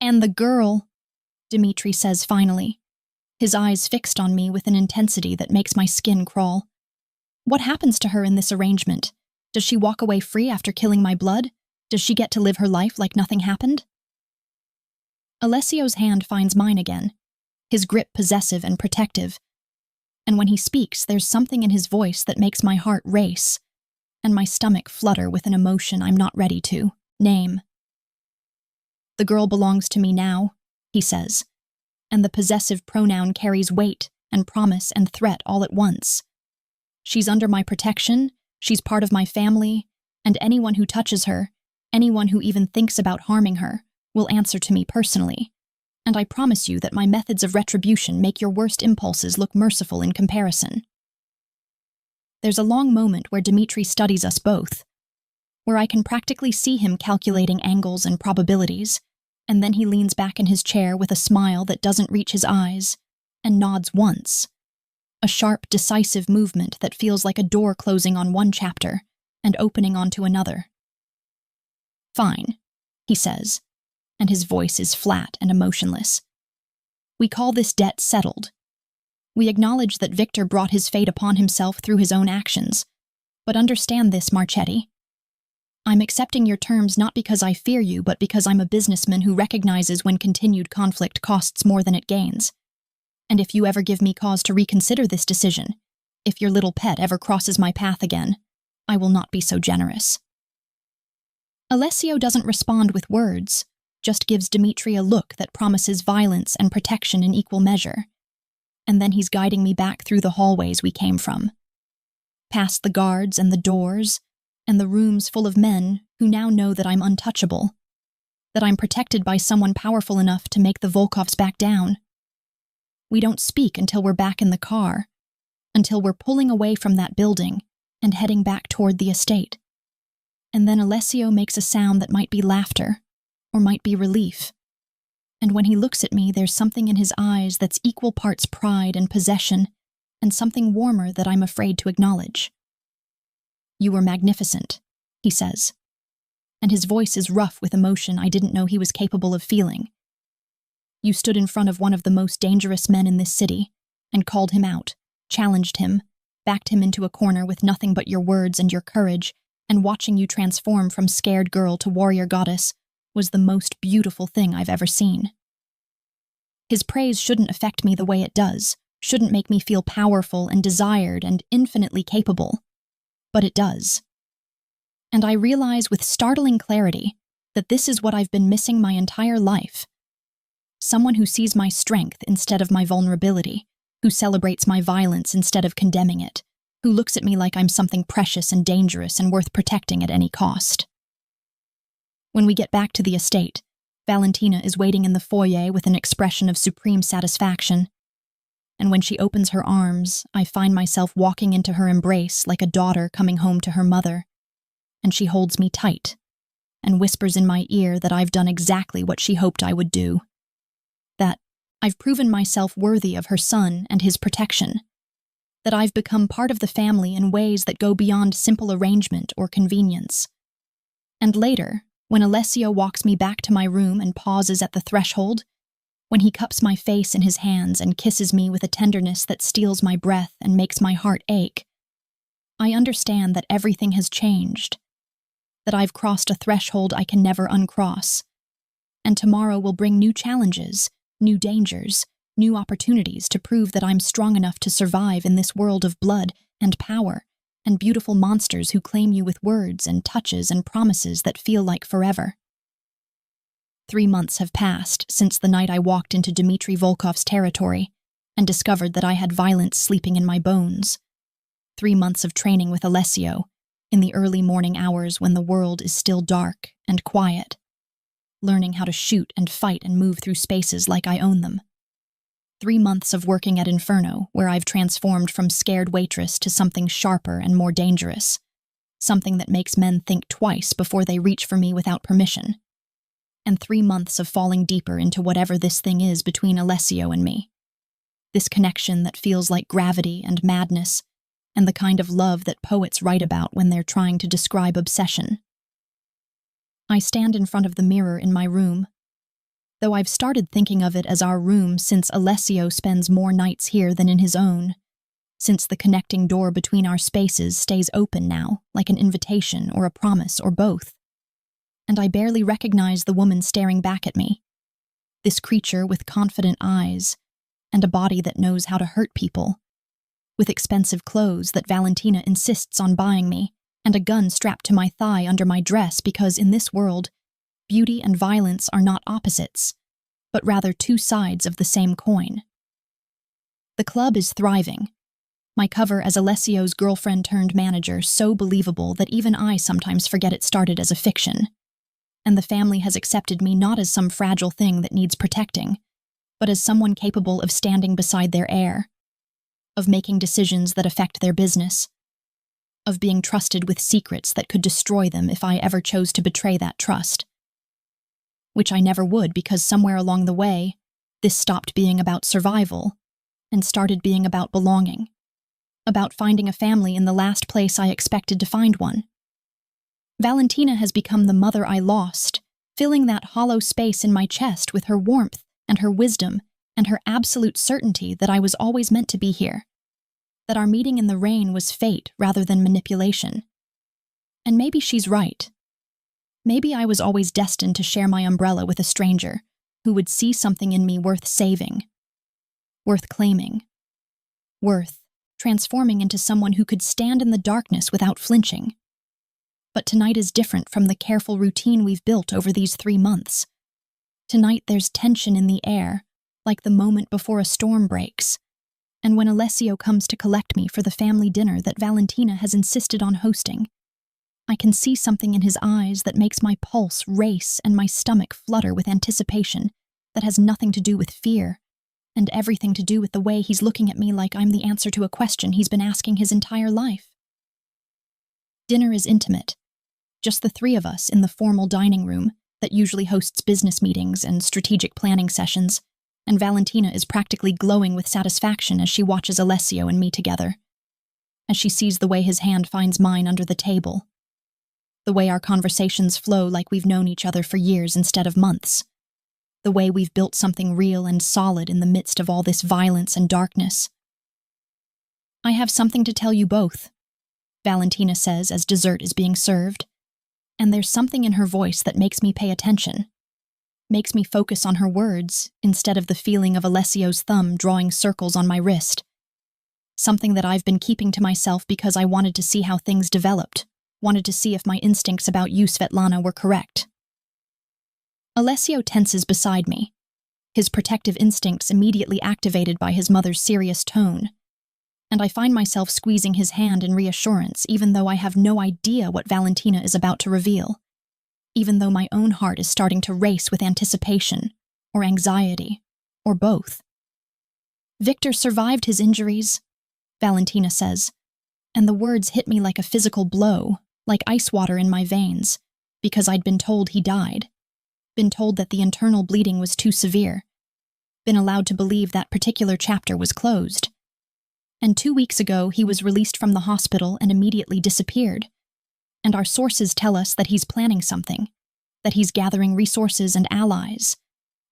"And the girl," Dmitri says finally, his eyes fixed on me with an intensity that makes my skin crawl. "What happens to her in this arrangement? Does she walk away free after killing my blood? Does she get to live her life like nothing happened?" Alessio's hand finds mine again, his grip possessive and protective. And when he speaks, there's something in his voice that makes my heart race, and my stomach flutter with an emotion I'm not ready to name. "The girl belongs to me now," he says, and the possessive pronoun carries weight and promise and threat all at once. "She's under my protection, she's part of my family, and anyone who touches her, anyone who even thinks about harming her, will answer to me personally. And I promise you that my methods of retribution make your worst impulses look merciful in comparison." There's a long moment where Dmitri studies us both, where I can practically see him calculating angles and probabilities, and then he leans back in his chair with a smile that doesn't reach his eyes, and nods once. A sharp, decisive movement that feels like a door closing on one chapter and opening onto another. "Fine," he says, and his voice is flat and emotionless. "We call this debt settled. We acknowledge that Victor brought his fate upon himself through his own actions. But understand this, Marchetti. I'm accepting your terms not because I fear you, but because I'm a businessman who recognizes when continued conflict costs more than it gains. And if you ever give me cause to reconsider this decision, if your little pet ever crosses my path again, I will not be so generous." Alessio doesn't respond with words, just gives Dmitri a look that promises violence and protection in equal measure. And then he's guiding me back through the hallways we came from, past the guards and the doors, and the rooms full of men who now know that I'm untouchable, that I'm protected by someone powerful enough to make the Volkovs back down. We don't speak until we're back in the car, until we're pulling away from that building and heading back toward the estate. And then Alessio makes a sound that might be laughter, or might be relief. And when he looks at me, there's something in his eyes that's equal parts pride and possession, and something warmer that I'm afraid to acknowledge. "You were magnificent," he says, and his voice is rough with emotion I didn't know he was capable of feeling. "You stood in front of one of the most dangerous men in this city, and called him out, challenged him, backed him into a corner with nothing but your words and your courage, and watching you transform from scared girl to warrior goddess was the most beautiful thing I've ever seen." His praise shouldn't affect me the way it does, shouldn't make me feel powerful and desired and infinitely capable, but it does. And I realize with startling clarity that this is what I've been missing my entire life. Someone who sees my strength instead of my vulnerability, who celebrates my violence instead of condemning it, who looks at me like I'm something precious and dangerous and worth protecting at any cost. When we get back to the estate, Valentina is waiting in the foyer with an expression of supreme satisfaction. And when she opens her arms, I find myself walking into her embrace like a daughter coming home to her mother. And she holds me tight and whispers in my ear that I've done exactly what she hoped I would do. That I've proven myself worthy of her son and his protection. That I've become part of the family in ways that go beyond simple arrangement or convenience. And later, when Alessio walks me back to my room and pauses at the threshold, when he cups my face in his hands and kisses me with a tenderness that steals my breath and makes my heart ache, I understand that everything has changed, that I've crossed a threshold I can never uncross, and tomorrow will bring new challenges, new dangers, new opportunities to prove that I'm strong enough to survive in this world of blood and power, and beautiful monsters who claim you with words and touches and promises that feel like forever. 3 months have passed since the night I walked into Dmitri Volkov's territory and discovered that I had violence sleeping in my bones. 3 months of training with Alessio in the early morning hours when the world is still dark and quiet, learning how to shoot and fight and move through spaces like I own them. 3 months of working at Inferno, where I've transformed from scared waitress to something sharper and more dangerous. something that makes men think twice before they reach for me without permission, and 3 months of falling deeper into whatever this thing is between Alessio and me. This connection that feels like gravity and madness, and the kind of love that poets write about when they're trying to describe obsession. I stand in front of the mirror in my room, though I've started thinking of it as our room since Alessio spends more nights here than in his own, since the connecting door between our spaces stays open now, like an invitation or a promise or both. And I barely recognize the woman staring back at me, this creature with confident eyes and a body that knows how to hurt people, with expensive clothes that Valentina insists on buying me, and a gun strapped to my thigh under my dress because in this world, beauty and violence are not opposites, but rather two sides of the same coin. The club is thriving. My cover as Alessio's girlfriend-turned-manager so believable that even I sometimes forget it started as a fiction. And the family has accepted me not as some fragile thing that needs protecting, but as someone capable of standing beside their heir, of making decisions that affect their business, of being trusted with secrets that could destroy them if I ever chose to betray that trust. Which I never would because somewhere along the way, this stopped being about survival and started being about belonging, about finding a family in the last place I expected to find one. Valentina has become the mother I lost, filling that hollow space in my chest with her warmth and her wisdom and her absolute certainty that I was always meant to be here, that our meeting in the rain was fate rather than manipulation. And maybe she's right. Maybe I was always destined to share my umbrella with a stranger who would see something in me worth saving, worth claiming, worth transforming into someone who could stand in the darkness without flinching. But tonight is different from the careful routine we've built over these 3 months. Tonight there's tension in the air, like the moment before a storm breaks, and when Alessio comes to collect me for the family dinner that Valentina has insisted on hosting, I can see something in his eyes that makes my pulse race and my stomach flutter with anticipation that has nothing to do with fear, and everything to do with the way he's looking at me like I'm the answer to a question he's been asking his entire life. Dinner is intimate, just the 3 of us in the formal dining room that usually hosts business meetings and strategic planning sessions, and Valentina is practically glowing with satisfaction as she watches Alessio and me together, as she sees the way his hand finds mine under the table, the way our conversations flow like we've known each other for years instead of months, the way we've built something real and solid in the midst of all this violence and darkness. I have something to tell you both, Valentina says as dessert is being served, and there's something in her voice that makes me pay attention, makes me focus on her words instead of the feeling of Alessio's thumb drawing circles on my wrist, something that I've been keeping to myself because I wanted to see how things developed, wanted to see if my instincts about you, Svetlana, were correct. Alessio tenses beside me, his protective instincts immediately activated by his mother's serious tone, and I find myself squeezing his hand in reassurance even though I have no idea what Valentina is about to reveal, even though my own heart is starting to race with anticipation, or anxiety, or both. Victor survived his injuries, Valentina says, and the words hit me like a physical blow, like ice water in my veins, because I'd been told he died, been told that the internal bleeding was too severe, been allowed to believe that particular chapter was closed. And 2 weeks ago, he was released from the hospital and immediately disappeared. And our sources tell us that he's planning something, that he's gathering resources and allies,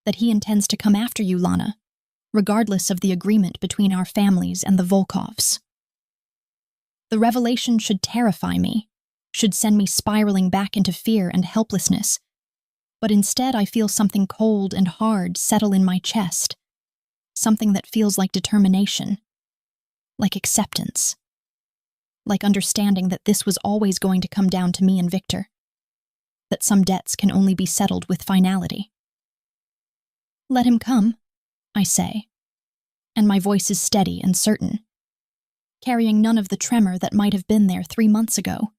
that he intends to come after you, Lana, regardless of the agreement between our families and the Volkovs. The revelation should terrify me, should send me spiraling back into fear and helplessness, but instead I feel something cold and hard settle in my chest, something that feels like determination, like acceptance, like understanding that this was always going to come down to me and Victor, that some debts can only be settled with finality. Let him come, I say, and my voice is steady and certain, carrying none of the tremor that might have been there 3 months ago.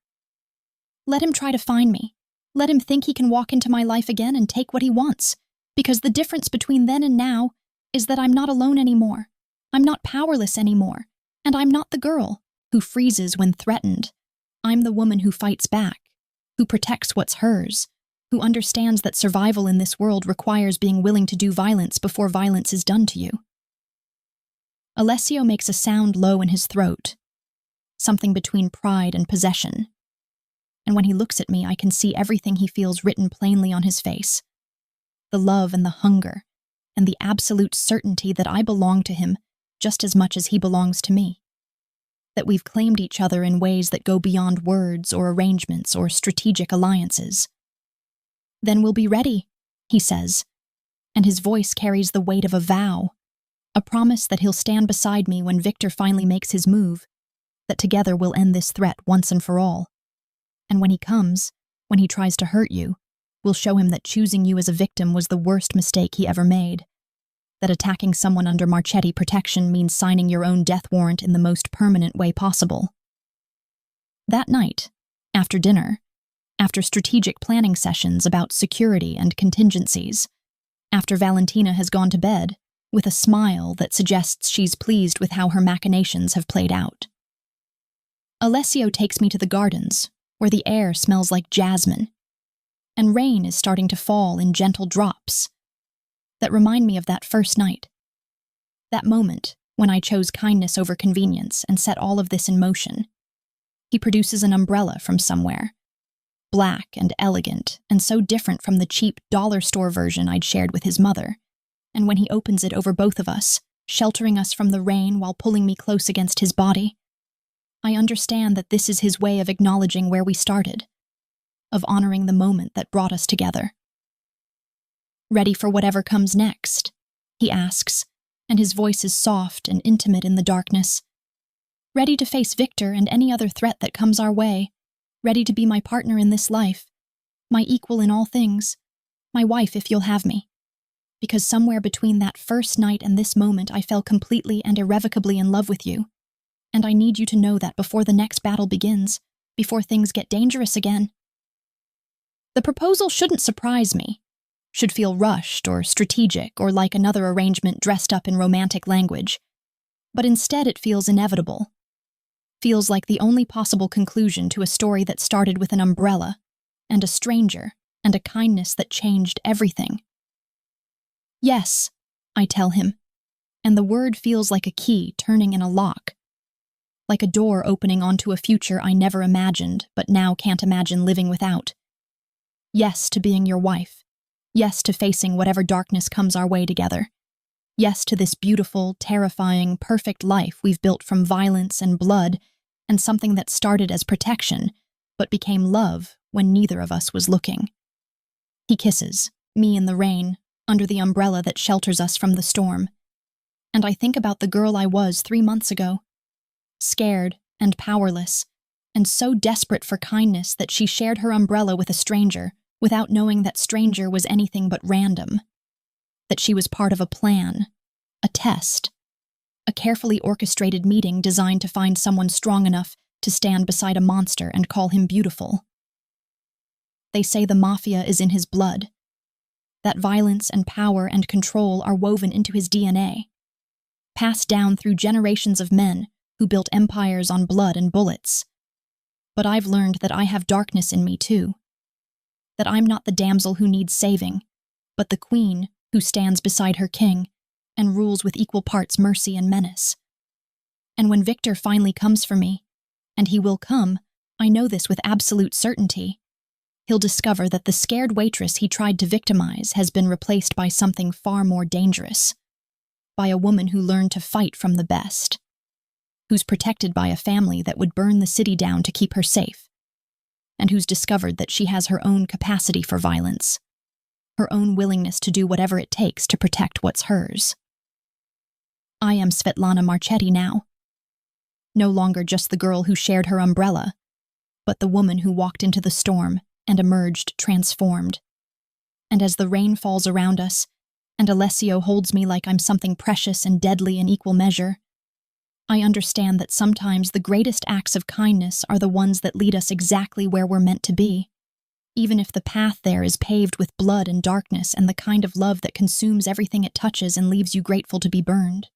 Let him try to find me. Let him think he can walk into my life again and take what he wants, because the difference between then and now is that I'm not alone anymore. I'm not powerless anymore, and I'm not the girl who freezes when threatened, I'm the woman who fights back, who protects what's hers, who understands that survival in this world requires being willing to do violence before violence is done to you. Alessio makes a sound low in his throat, something between pride and possession. And when he looks at me, I can see everything he feels written plainly on his face. The love and the hunger, and the absolute certainty that I belong to him just as much as he belongs to me. That we've claimed each other in ways that go beyond words or arrangements or strategic alliances. Then we'll be ready, he says, and his voice carries the weight of a vow, a promise that he'll stand beside me when Victor finally makes his move, that together we'll end this threat once and for all. And when he comes, when he tries to hurt you, we'll show him that choosing you as a victim was the worst mistake he ever made, that attacking someone under Marchetti protection means signing your own death warrant in the most permanent way possible. That night, after dinner, after strategic planning sessions about security and contingencies, after Valentina has gone to bed, with a smile that suggests she's pleased with how her machinations have played out, Alessio takes me to the gardens, where the air smells like jasmine, and rain is starting to fall in gentle drops that remind me of that first night, that moment when I chose kindness over convenience and set all of this in motion. He produces an umbrella from somewhere, black and elegant, and so different from the cheap dollar store version I'd shared with his mother, and when he opens it over both of us, sheltering us from the rain while pulling me close against his body, I understand that this is his way of acknowledging where we started, of honoring the moment that brought us together. Ready for whatever comes next? He asks, and his voice is soft and intimate in the darkness. Ready to face Victor and any other threat that comes our way, ready to be my partner in this life, my equal in all things, my wife if you'll have me. Because somewhere between that first night and this moment I fell completely and irrevocably in love with you, and I need you to know that before the next battle begins, before things get dangerous again. The proposal shouldn't surprise me, should feel rushed or strategic or like another arrangement dressed up in romantic language, but instead it feels inevitable, feels like the only possible conclusion to a story that started with an umbrella, and a stranger, and a kindness that changed everything. Yes, I tell him, and the word feels like a key turning in a lock, like a door opening onto a future I never imagined but now can't imagine living without. Yes to being your wife. Yes to facing whatever darkness comes our way together. Yes to this beautiful, terrifying, perfect life we've built from violence and blood and something that started as protection but became love when neither of us was looking. He kisses, me in the rain, under the umbrella that shelters us from the storm. And I think about the girl I was 3 months ago, scared and powerless, and so desperate for kindness that she shared her umbrella with a stranger without knowing that stranger was anything but random, that she was part of a plan, a test, a carefully orchestrated meeting designed to find someone strong enough to stand beside a monster and call him beautiful. They say the Mafia is in his blood, that violence and power and control are woven into his DNA, passed down through generations of men who built empires on blood and bullets. But I've learned that I have darkness in me too, that I'm not the damsel who needs saving, but the queen who stands beside her king and rules with equal parts mercy and menace. And when Victor finally comes for me, and he will come, I know this with absolute certainty, he'll discover that the scared waitress he tried to victimize has been replaced by something far more dangerous, by a woman who learned to fight from the best, who's protected by a family that would burn the city down to keep her safe, and who's discovered that she has her own capacity for violence, her own willingness to do whatever it takes to protect what's hers. I am Svetlana Marchetti now. No longer just the girl who shared her umbrella, but the woman who walked into the storm and emerged transformed. And as the rain falls around us, and Alessio holds me like I'm something precious and deadly in equal measure, I understand that sometimes the greatest acts of kindness are the ones that lead us exactly where we're meant to be, even if the path there is paved with blood and darkness and the kind of love that consumes everything it touches and leaves you grateful to be burned.